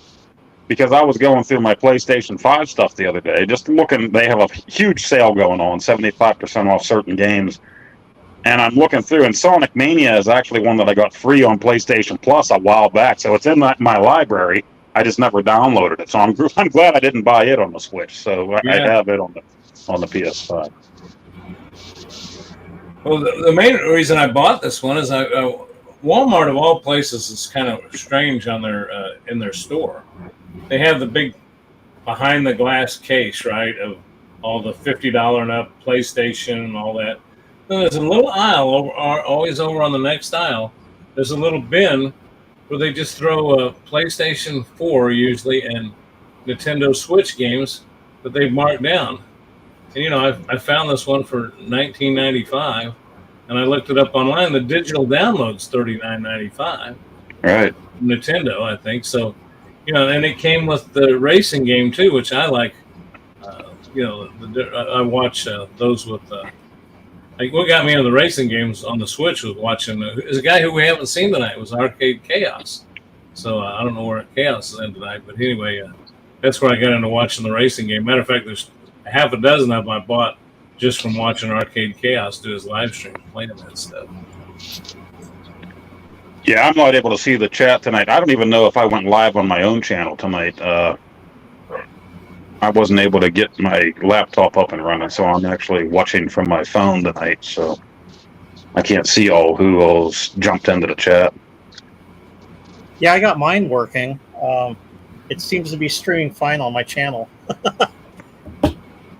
because I was going through my PlayStation 5 stuff the other day, just looking. They have a huge sale going on, 75% off certain games, and I'm looking through, and Sonic Mania is actually one that I got free on PlayStation Plus a while back, so it's in my library. I just never downloaded it, so I'm glad I didn't buy it on the Switch. So I have it on the PS5. Well, the main reason I bought this one is Walmart of all places is kind of strange on their in their store. They have the big behind the glass case, right, of all the $50 and up PlayStation and all that. Then there's a little aisle always over on the next aisle. There's a little bin where they just throw a PlayStation 4 usually and Nintendo Switch games that they've marked down. And I found this one for $19.95, and I looked it up online. The digital download's $39.95. Right. Nintendo, I think so. And it came with the racing game too, which I like. I watch those with. What got me into the racing games on the Switch was watching. There's a guy who we haven't seen tonight. It was Arcade Chaos. So I don't know where Chaos is in tonight, but anyway, that's where I got into watching the racing game. Matter of fact, there's half a dozen of them I bought just from watching Arcade Chaos do his live stream playing that stuff. Yeah, I'm not able to see the chat tonight. I don't even know if I went live on my own channel tonight. I wasn't able to get my laptop up and running, so I'm actually watching from my phone tonight, so I can't see who all's jumped into the chat. Yeah, I got mine working. It seems to be streaming fine on my channel.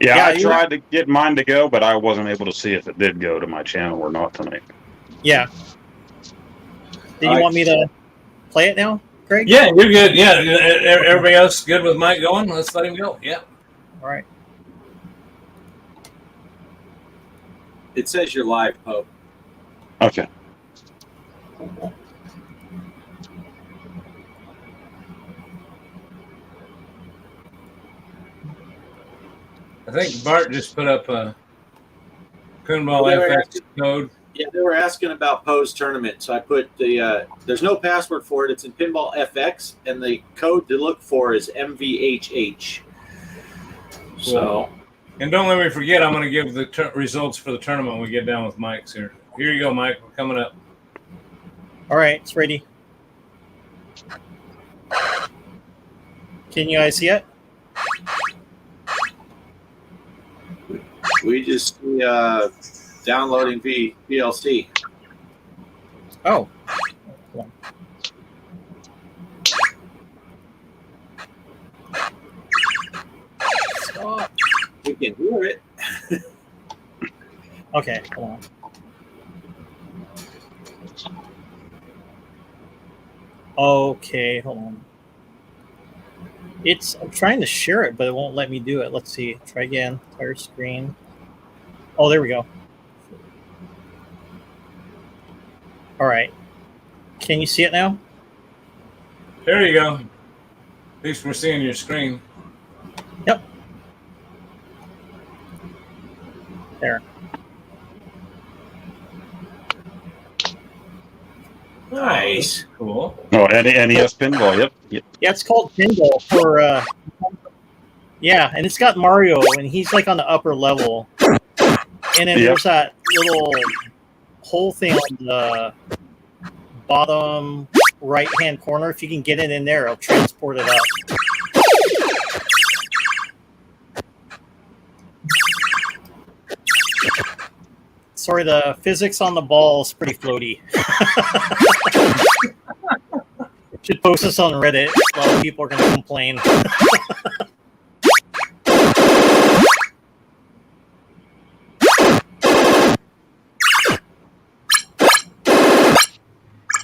Yeah, I tried to get mine to go, but I wasn't able to see if it did go to my channel or not tonight. Yeah. Did you want me to play it now, Craig? Yeah, you're good. Yeah, everybody else good with Mike going? Let's let him go. Yeah. All right. It says you're live, Poe. Okay. I think Bart just put up a Pinball FX code. Yeah, they were asking about Poe's tournament, so I put there's no password for it. It's in Pinball FX, and the code to look for is MVHH. So, and don't let me forget, I'm going to give the results for the tournament when we get down with Mike's here. Here you go, Mike. We're coming up. All right, it's ready. Can you guys see it? we just see downloading VLC. Oh. Stop. We can hear it. Okay, hold on. Okay, hold on. I'm trying to share it, but it won't let me do it. Let's see. Try again. Entire screen. Oh, there we go. All right. Can you see it now? There you go. At least we're seeing your screen. Yep. There. Nice. Cool. Oh, NES Pinball, yep. Yeah, it's called Pinball for yeah, and it's got Mario, and he's like on the upper level. And then there's that little whole thing on the bottom right-hand corner. If you can get it in there, it'll transport it up. Sorry, the physics on the ball is pretty floaty. Should post this on Reddit. A lot of people are going to complain.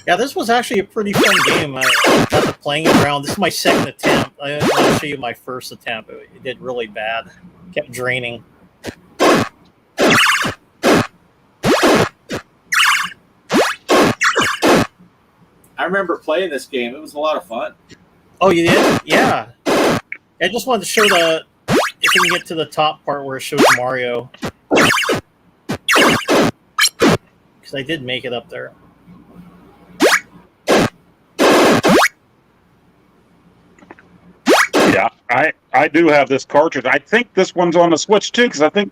Yeah, this was actually a pretty fun game. I got to playing it around. This is my second attempt. I want to show you my first attempt. It did really bad. Kept draining. I remember playing this game. It was a lot of fun. Oh, you did? Yeah. I just wanted to show if you can get to the top part where it shows Mario. Because I did make it up there. Yeah, I do have this cartridge. I think this one's on the Switch too, because I think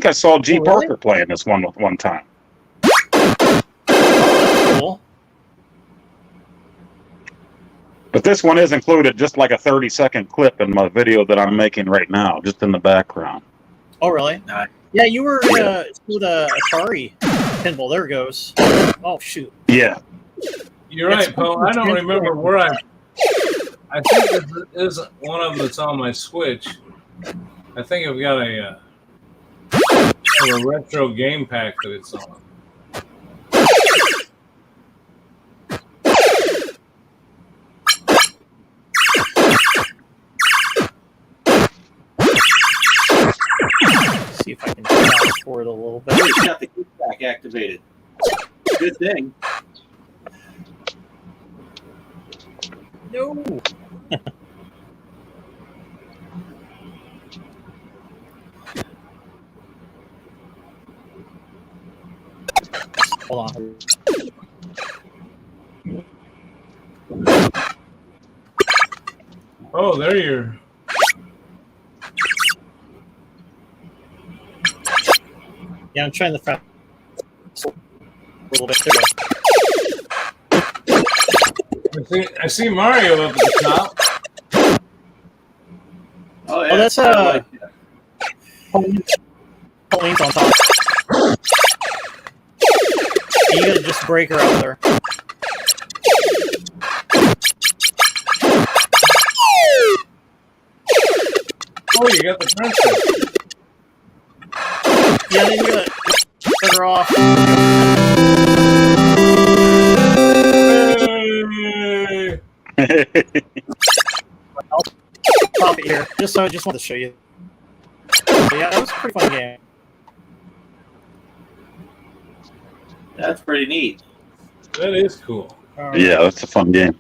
I saw G.Parker really? playing this one one time. Cool. But this one is included just like a 30-second clip in my video that I'm making right now, just in the background. Oh, really? Nice. Yeah, you were with Atari Pinball. There it goes. Oh, shoot. Yeah. You're right, Poe. I don't remember where I think there is one of them that's on my Switch. I think I've got a retro game pack that it's on. See if I can fast forward a little bit. Oh, it's got the kickback activated. Good thing. No. Hold on. Oh, there you're. Yeah, I'm trying to fast a little bit. There we go. I see Mario up at the top. Oh, yeah. Oh, that's Pauline's on top. You gotta just break her out there. Oh, you got the princess. Yeah, then you gotta turn her off. Hey. I'll stop it here. I just wanted to show you. But yeah, that was a pretty fun game. That's pretty neat. That is cool. Yeah, that's a fun game.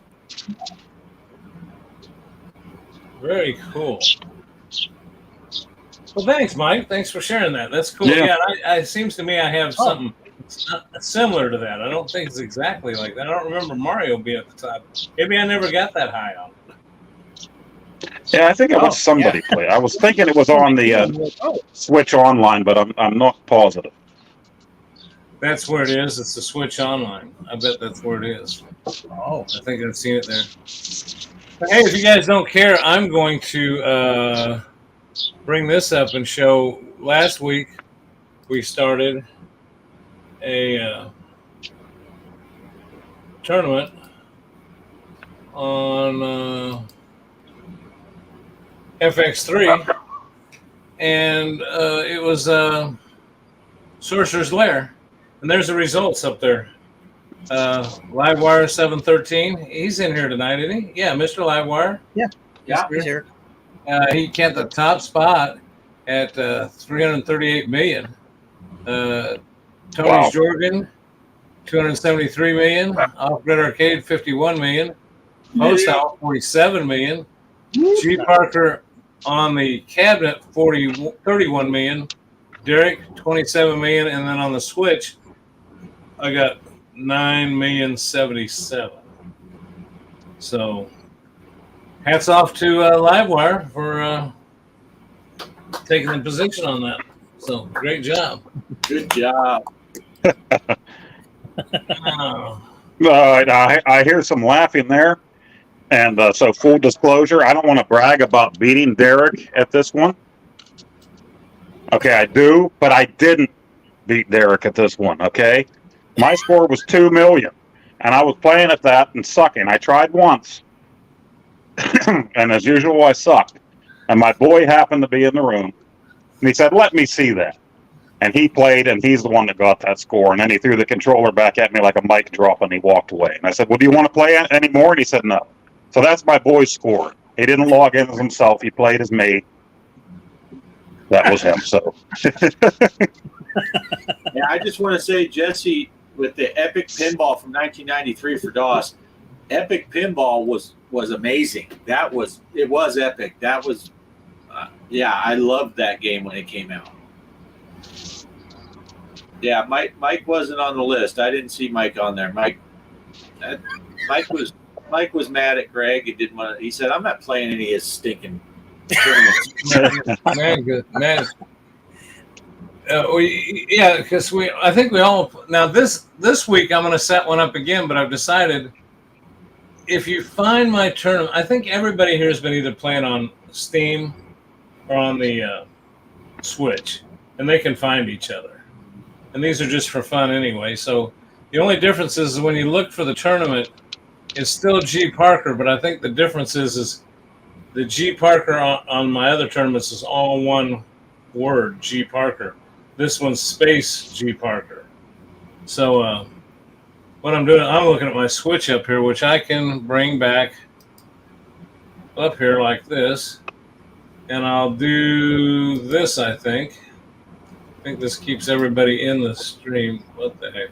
Very cool. Well, thanks, Mike. Thanks for sharing that. That's cool. Yeah. Yeah, it seems to me I have something similar to that. I don't think it's exactly like that. I don't remember Mario being at the top. Maybe I never got that high on it. Yeah, I think I watched somebody play. I was thinking it was on the Switch Online, but I'm not positive. That's where it is. It's the Switch Online. I bet that's where it is. Oh, I think I've seen it there. But hey, if you guys don't care, I'm going to bring this up and show. Last week, we started a tournament on FX3, and it was Sorcerer's Lair. And there's the results up there. Livewire 713. He's in here tonight, isn't he? Yeah, Mr. Livewire. Yeah. He's here. He kept the top spot at 338 million. Tony Jorgen, 273 million. Off-Grid Arcade, 51 million. Post Out, 47 million. G.Parker on the cabinet, 31 million. Derek, 27 million. And then on the Switch, I got 9,077,000. So, hats off to Livewire for taking the position on that. So, great job. Good job. I hear some laughing there. And so, full disclosure, I don't want to brag about beating Derek at this one. Okay, I do, but I didn't beat Derek at this one, okay? My score was 2 million, and I was playing at that and sucking. I tried once, and as usual, I sucked. And my boy happened to be in the room, and he said, "Let me see that." And he played, and he's the one that got that score. And then he threw the controller back at me like a mic drop, and he walked away. And I said, "Well, do you want to play anymore?" And he said, "No." So that's my boy's score. He didn't log in as himself. He played as me. That was him. So. Yeah, I just want to say, Jesse, with the Epic Pinball from 1993 for DOS, Epic Pinball was amazing. It was epic. That was, I loved that game when it came out. Yeah, Mike wasn't on the list. I didn't see Mike on there. Mike was mad at Greg. He didn't want to. He said, "I'm not playing any of his stinking tournaments." Man. Because I think we all now this week I'm going to set one up again, but I've decided if you find my tournament, I think everybody here has been either playing on Steam or on the Switch, and they can find each other. And these are just for fun anyway. So the only difference is when you look for the tournament, it's still G.Parker, but I think the difference is the G.Parker on my other tournaments is all one word, G.Parker. This one's space G.Parker. So what I'm doing, I'm looking at my Switch up here, which I can bring back up here like this. And I'll do this, I think. I think this keeps everybody in the stream. What the heck?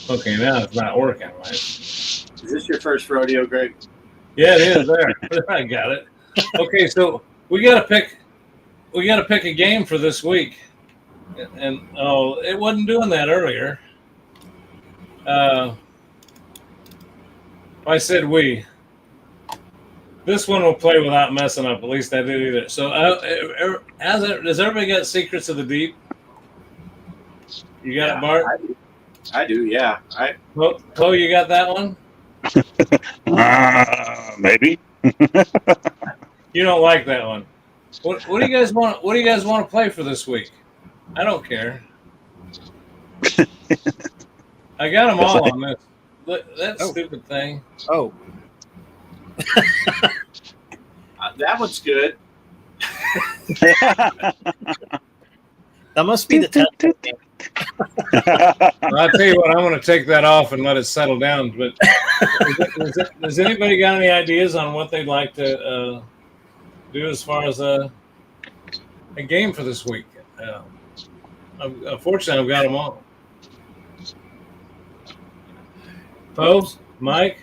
Okay, now it's not working right. Is this your first rodeo, Greg? Yeah, it is there. I got it. Okay, so we gotta pick a game for this week. And it wasn't doing that earlier. I said we. This one will play without messing up. At least I did either. So, does everybody got Secrets of the Deep? You got it, Bart? I do. Yeah. Poe, you got that one? Maybe. You don't like that one. What do you guys want? What do you guys want to play for this week? I don't care. I got them all on this. That stupid thing. Oh. That one's good. That must be the 10th game. I'll tell you what, I'm going to take that off and let it settle down. But does anybody got any ideas on what they'd like to do as far as a game for this week? Unfortunately, I've got them all. Poe, Mike?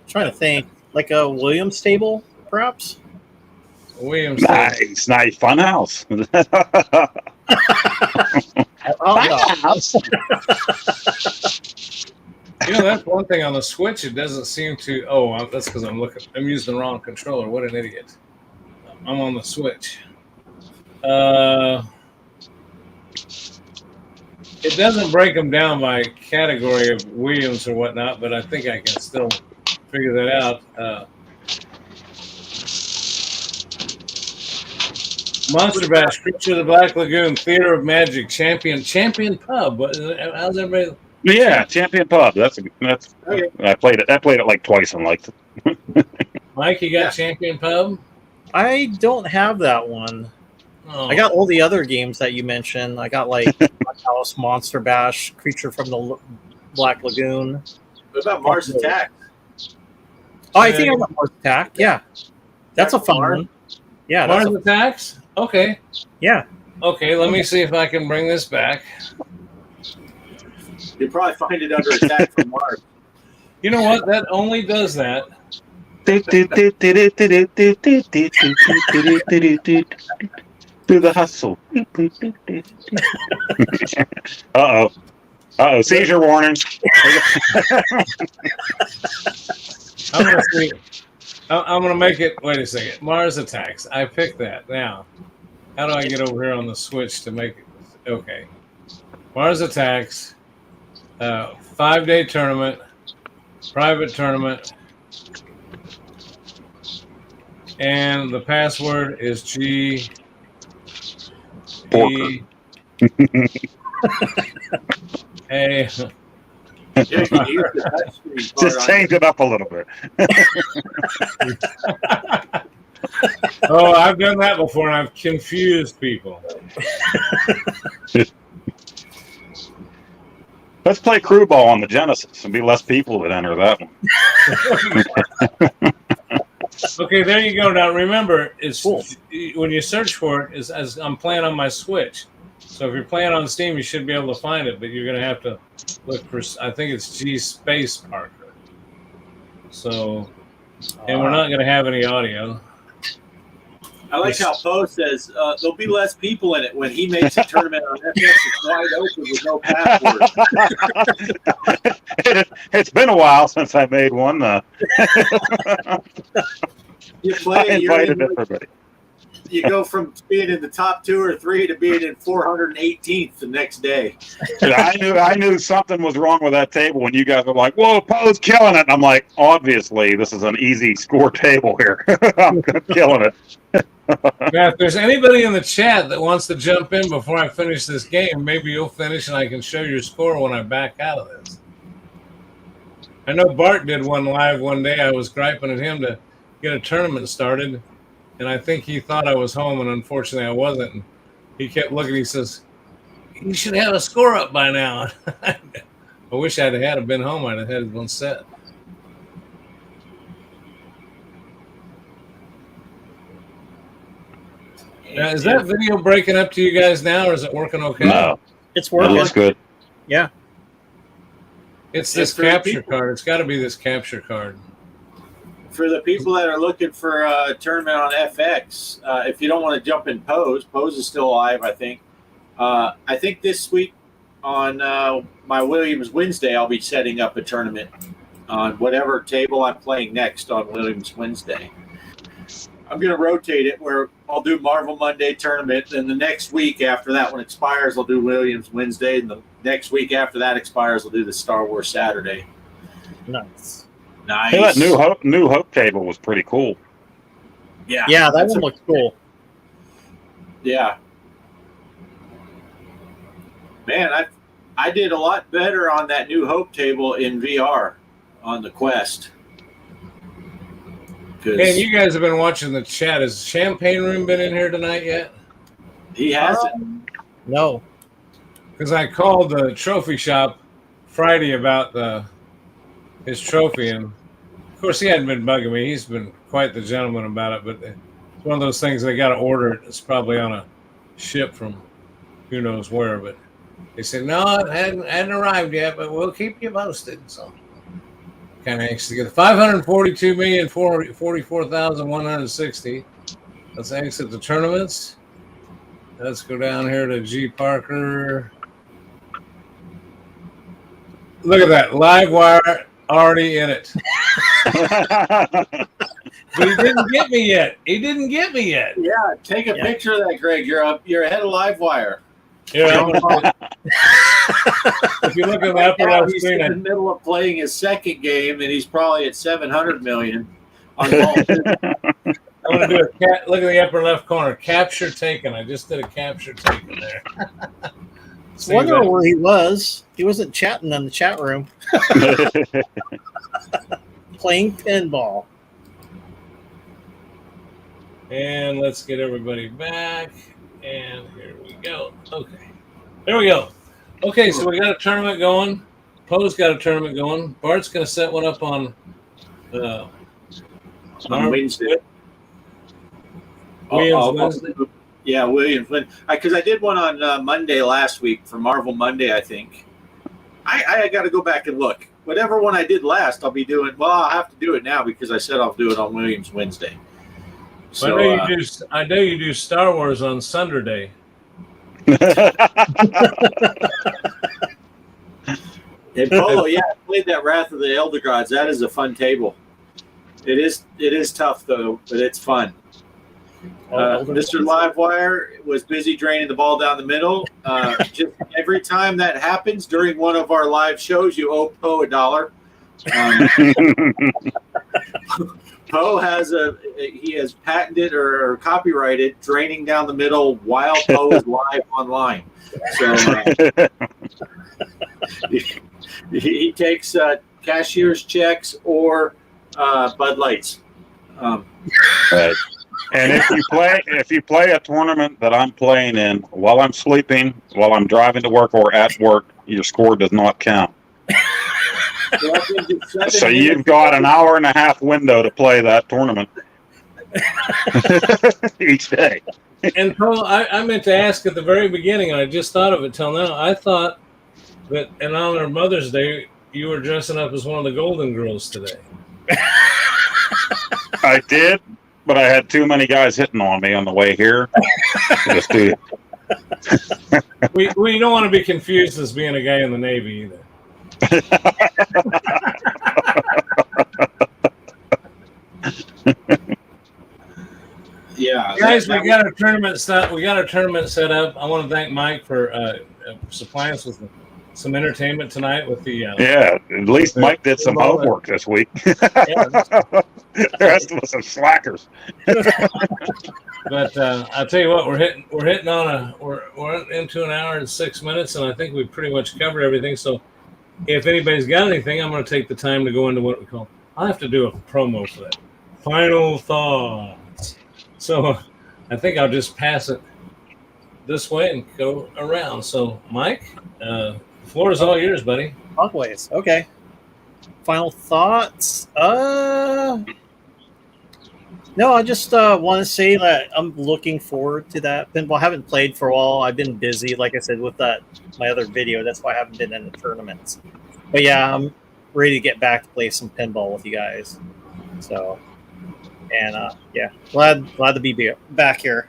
Trying to think. Like a Williams table, perhaps? Williams. Nice fun house. House. That's one thing on the Switch. It doesn't seem to. Oh, that's because I'm using the wrong controller. What an idiot! I'm on the Switch. It doesn't break them down by category of Williams or whatnot, but I think I can still figure that out. Monster Bash, Creature of the Black Lagoon, Theater of Magic, Champion Pub. How's everybody? Yeah, Champion Pub. That's okay. I played it like twice and liked it. Mike, you got Champion Pub? I don't have that one. Oh. I got all the other games that you mentioned. I got like House, Monster Bash, Creature from the Black Lagoon. What about Mars Attack? Oh, I think I got Mars Attack. Yeah, that's a fun one. Yeah, Mars Attacks. Okay. Yeah. Okay, let me see if I can bring this back. You'll probably find it under Attack from Mars. You know what? That only does that. Do the hustle. Uh-oh. Seizure warning. I'm gonna make it. Wait a second. Mars Attacks. I picked that. Now, how do I get over here on the Switch to make it? Okay. Mars Attacks. 5-day tournament. Private tournament. and the password is G. Porker. A. Yeah, you can use the touchscreen part Just on change it up a little bit. Oh, I've done that before, and I've confused people. Let's play crew ball on the Genesis and be less people that enter that one. Okay, there you go. Now remember, it's Cool. when you search for it, is as I'm playing on my Switch. So if you're playing on Steam, you should be able to find it, but you're going to have to look for. I think it's G.Parkers. So, and we're not going to have any audio. I like how Poe says there'll be less people in it when he makes a tournament on FX. It's wide open with no password. It's been a while since I made one. You I play, invited everybody. you go from being in the top 2 or 3 to being in 418th the next day. I knew something was wrong with that table when you guys were like, "Whoa, Poe's killing it." And I'm like, obviously, this is an easy score table here. I'm killing it. Now, if there's anybody in the chat that wants to jump in before I finish this game, maybe you'll finish and I can show your score when I back out of this. I know Bart did one live one day. I was griping at him to get a tournament started, and I think he thought I was home, and unfortunately I wasn't. And he kept looking. He says, "You should have a score up by now." I wish I'd had been home. I'd have had one set. Now, is that video breaking up to you guys now, or is it working okay? No, It's it working. looks good. Yeah. It's this for the capture people. card. It's got to be this capture card. For the people that are looking for a tournament on FX, if you don't want to jump in Pose is still alive, I think. I think this week on my Williams Wednesday, I'll be setting up a tournament on whatever table I'm playing next on Williams Wednesday. I'm going to rotate it where I'll do Marvel Monday tournament, and the next week after that one expires, I'll do Williams Wednesday, and the next week after that expires, I'll do the Star Wars Saturday. Nice. Nice. Hey, that New Hope table was pretty cool. Yeah, Yeah, that that's one looks cool. Yeah. Man, I did a lot better on that New Hope table in VR on the Quest. Hey, you guys have been watching the chat. Has Champagne Room been in here tonight yet? He hasn't. No. Because I called the trophy shop Friday about his trophy, and of course he hadn't been bugging me. He's been quite the gentleman about it, but it's one of those things they got to order it. It's probably on a ship from who knows where, but they said no, it hadn't arrived yet, but we'll keep you posted. So kind of anxious to get it. 542,444,160. Let's exit the tournaments. Let's go down here to G.Parker. Look at that. Live wire already in it. But he didn't get me yet. Yeah, take a picture of that, Greg. You're ahead of Livewire. Yeah. If you look at the upper left He's screen, in the middle of playing his second game, and he's probably at 700 million on ball. I'm going to do look at the upper left corner. Capture taken. I just did a capture taken there. I was wondering where he was. He wasn't chatting in the chat room. Playing pinball. And let's get everybody back. And here we go. Okay. There we go. Okay, so we got a tournament going. Poe's got a tournament going. Bart's going to set one up on Wednesday. Wednesday. Yeah, Williams. Because I did one on Monday last week for Marvel Monday, I think. I got to go back and look. Whatever one I did last, I'll be doing. Well, I'll have to do it now because I said I'll do it on Williams Wednesday. So, I know you do Star Wars on Sunday. Hey, Polo, yeah, I played that Wrath of the Elder Gods. That is a fun table. It is tough though, but it's fun. Mr. Livewire was busy draining the ball down the middle. Just every time that happens during one of our live shows, you owe Poe $1. Poe has he has patented or copyrighted draining down the middle while Poe is live online. So he takes cashier's checks or Bud Lights. Right. And if you play a tournament that I'm playing in while I'm sleeping, while I'm driving to work, or at work, your score does not count. So you've got an hour and a half window to play that tournament each day. And Paul, I meant to ask at the very beginning, and I just thought of it till now. I thought that in honor of Mother's Day, you were dressing up as one of the Golden Girls today. I did, but I had too many guys hitting on me on the way here. We don't want to be confused as being a guy in the Navy either. Yeah, guys, we got our tournament set. We got our tournament set up. I want to thank Mike for supplying us with some entertainment tonight. With the yeah, at least Mike did some homework this week. The rest of us are slackers. But I'll tell you what, we're into an hour and 6 minutes, and I think we pretty much covered everything. So if anybody's got anything, I'm going to take the time to go into what we call. I'll have to do a promo for that. Final thoughts. So I think I'll just pass it this way and go around. So Mike, the floor is all yours, buddy. Always. Okay. Final thoughts. No, I just want to say that I'm looking forward to that pinball. I haven't played for a while. I've been busy, like I said, with my other video. That's why I haven't been in the tournaments. But yeah, I'm ready to get back to play some pinball with you guys. So, and yeah, glad to be back here.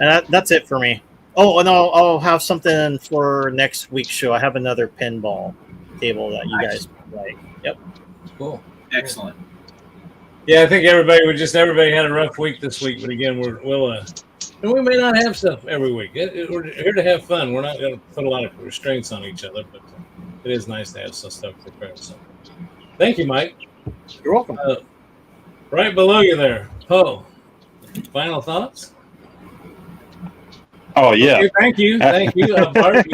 And that's it for me. Oh, and I'll have something for next week's show. I have another pinball table that you guys like. Yep. Cool. Excellent. Yeah, I think everybody had a rough week this week, but again, and we may not have stuff every week. We're here to have fun. We're not going to put a lot of restraints on each other, but it is nice to have some stuff prepared. So, thank you, Mike. You're welcome. Right below you there, Poe. Final thoughts? Oh yeah. Okay, thank you, Bart.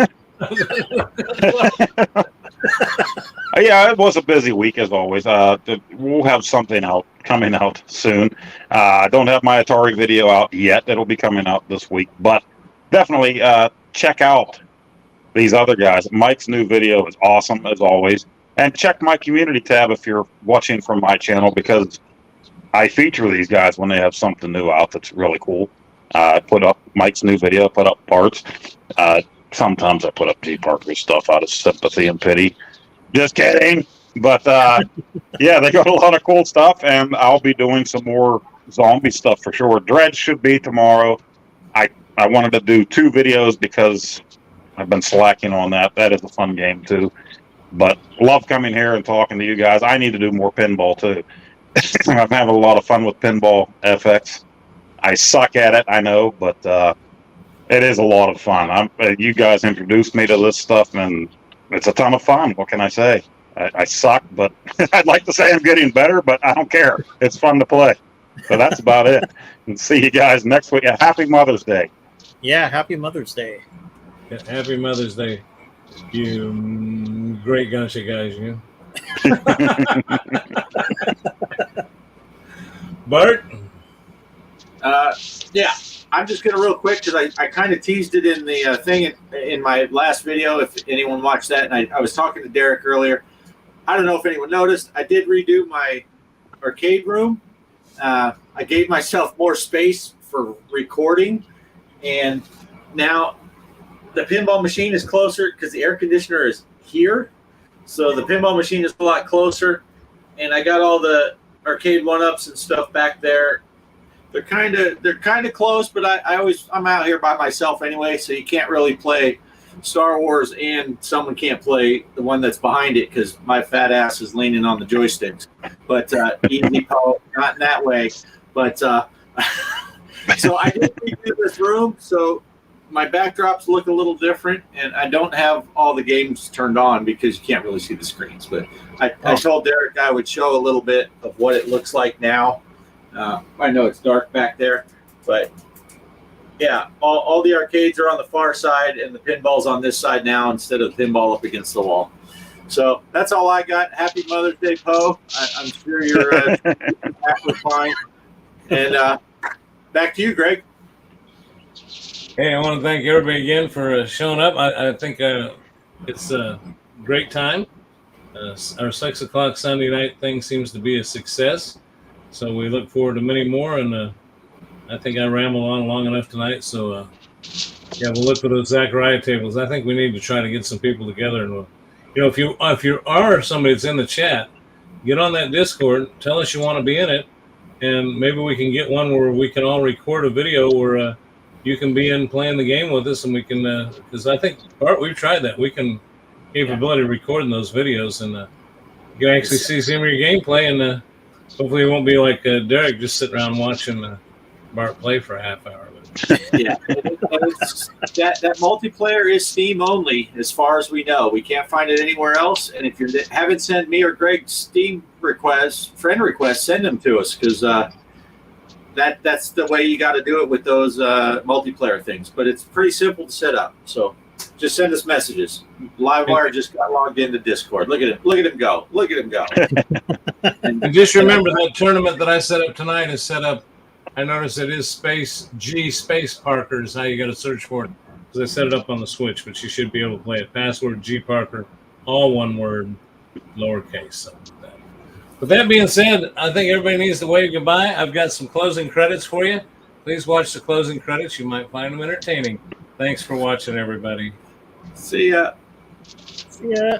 Yeah, it was a busy week as always. We'll have something coming out soon. I don't have my Atari video out yet. It'll be coming out this week, but definitely check out these other guys. Mike's new video is awesome as always, and check my community tab if you're watching from my channel, because I feature these guys when they have something new out that's really cool. I put up Mike's new video, put up Bart's. Sometimes I put up G.Parkers stuff out of sympathy and pity. Just kidding. But yeah, they got a lot of cool stuff, and I'll be doing some more zombie stuff for sure. Dredge should be tomorrow. I wanted to do 2 videos because I've been slacking on that. That is a fun game too. But love coming here and talking to you guys. I need to do more pinball too. I'm having a lot of fun with Pinball FX. I suck at it, I know, but it is a lot of fun. You guys introduced me to this stuff, and it's a ton of fun. What can I say? I suck, but I'd like to say I'm getting better, but I don't care. It's fun to play. So that's about it. And see you guys next week. Happy Mother's Day. Yeah, happy Mother's Day. Yeah, happy Mother's Day, you great bunch of guys, you. Bart? Yeah, I'm just going to real quick, because I kind of teased it in the thing in my last video, if anyone watched that, and I was talking to Derek earlier. I don't know if anyone noticed, I did redo my arcade room. I gave myself more space for recording, and now the pinball machine is closer because the air conditioner is here. So the pinball machine is a lot closer, and I got all the arcade one-ups and stuff back there. They're kind of close, but I'm out here by myself anyway, so you can't really play Star Wars, and someone can't play the one that's behind it because my fat ass is leaning on the joysticks. But easy, Poe, not in that way. But so I did redo this room, so my backdrops look a little different, and I don't have all the games turned on because you can't really see the screens. But I told Derek I would show a little bit of what it looks like now. I know it's dark back there, but yeah, all the arcades are on the far side, and the pinball's on this side now instead of the pinball up against the wall. So that's all I got. Happy Mother's Day, Poe. I'm sure you're exactly fine. And back to you, Greg. Hey, I want to thank everybody again for showing up. I think it's a great time. Our 6 o'clock Sunday night thing seems to be a success. So we look forward to many more. And I think I rambled on long enough tonight. So, yeah, we'll look for those Zachariah tables. I think we need to try to get some people together. And, if you are somebody that's in the chat, get on that Discord. Tell us you want to be in it. And maybe we can get one where we can all record a video where you can be in playing the game with us, and we can, because I think, Bart, we've tried that. We can capability of recording those videos, and you can actually see some of your gameplay, and hopefully it won't be like Derek just sitting around watching Bart play for a half hour. Yeah, that multiplayer is Steam only, as far as we know. We can't find it anywhere else. And if you haven't sent me or Greg Steam friend requests, send them to us, because that's the way you got to do it with those multiplayer things. But it's pretty simple to set up. So just send us messages. Livewire just got logged into Discord. Look at him. Look at him go. Look at him go. And just remember that tournament that I set up tonight is set up. I noticed it is G.Parkers. How you got to search for it, because I set it up on the Switch, but you should be able to play it. Password G.Parker, all one word, lowercase. Something like that. With that being said, I think everybody needs to wave goodbye. I've got some closing credits for you. Please watch the closing credits. You might find them entertaining. Thanks for watching, everybody. See ya. Yeah.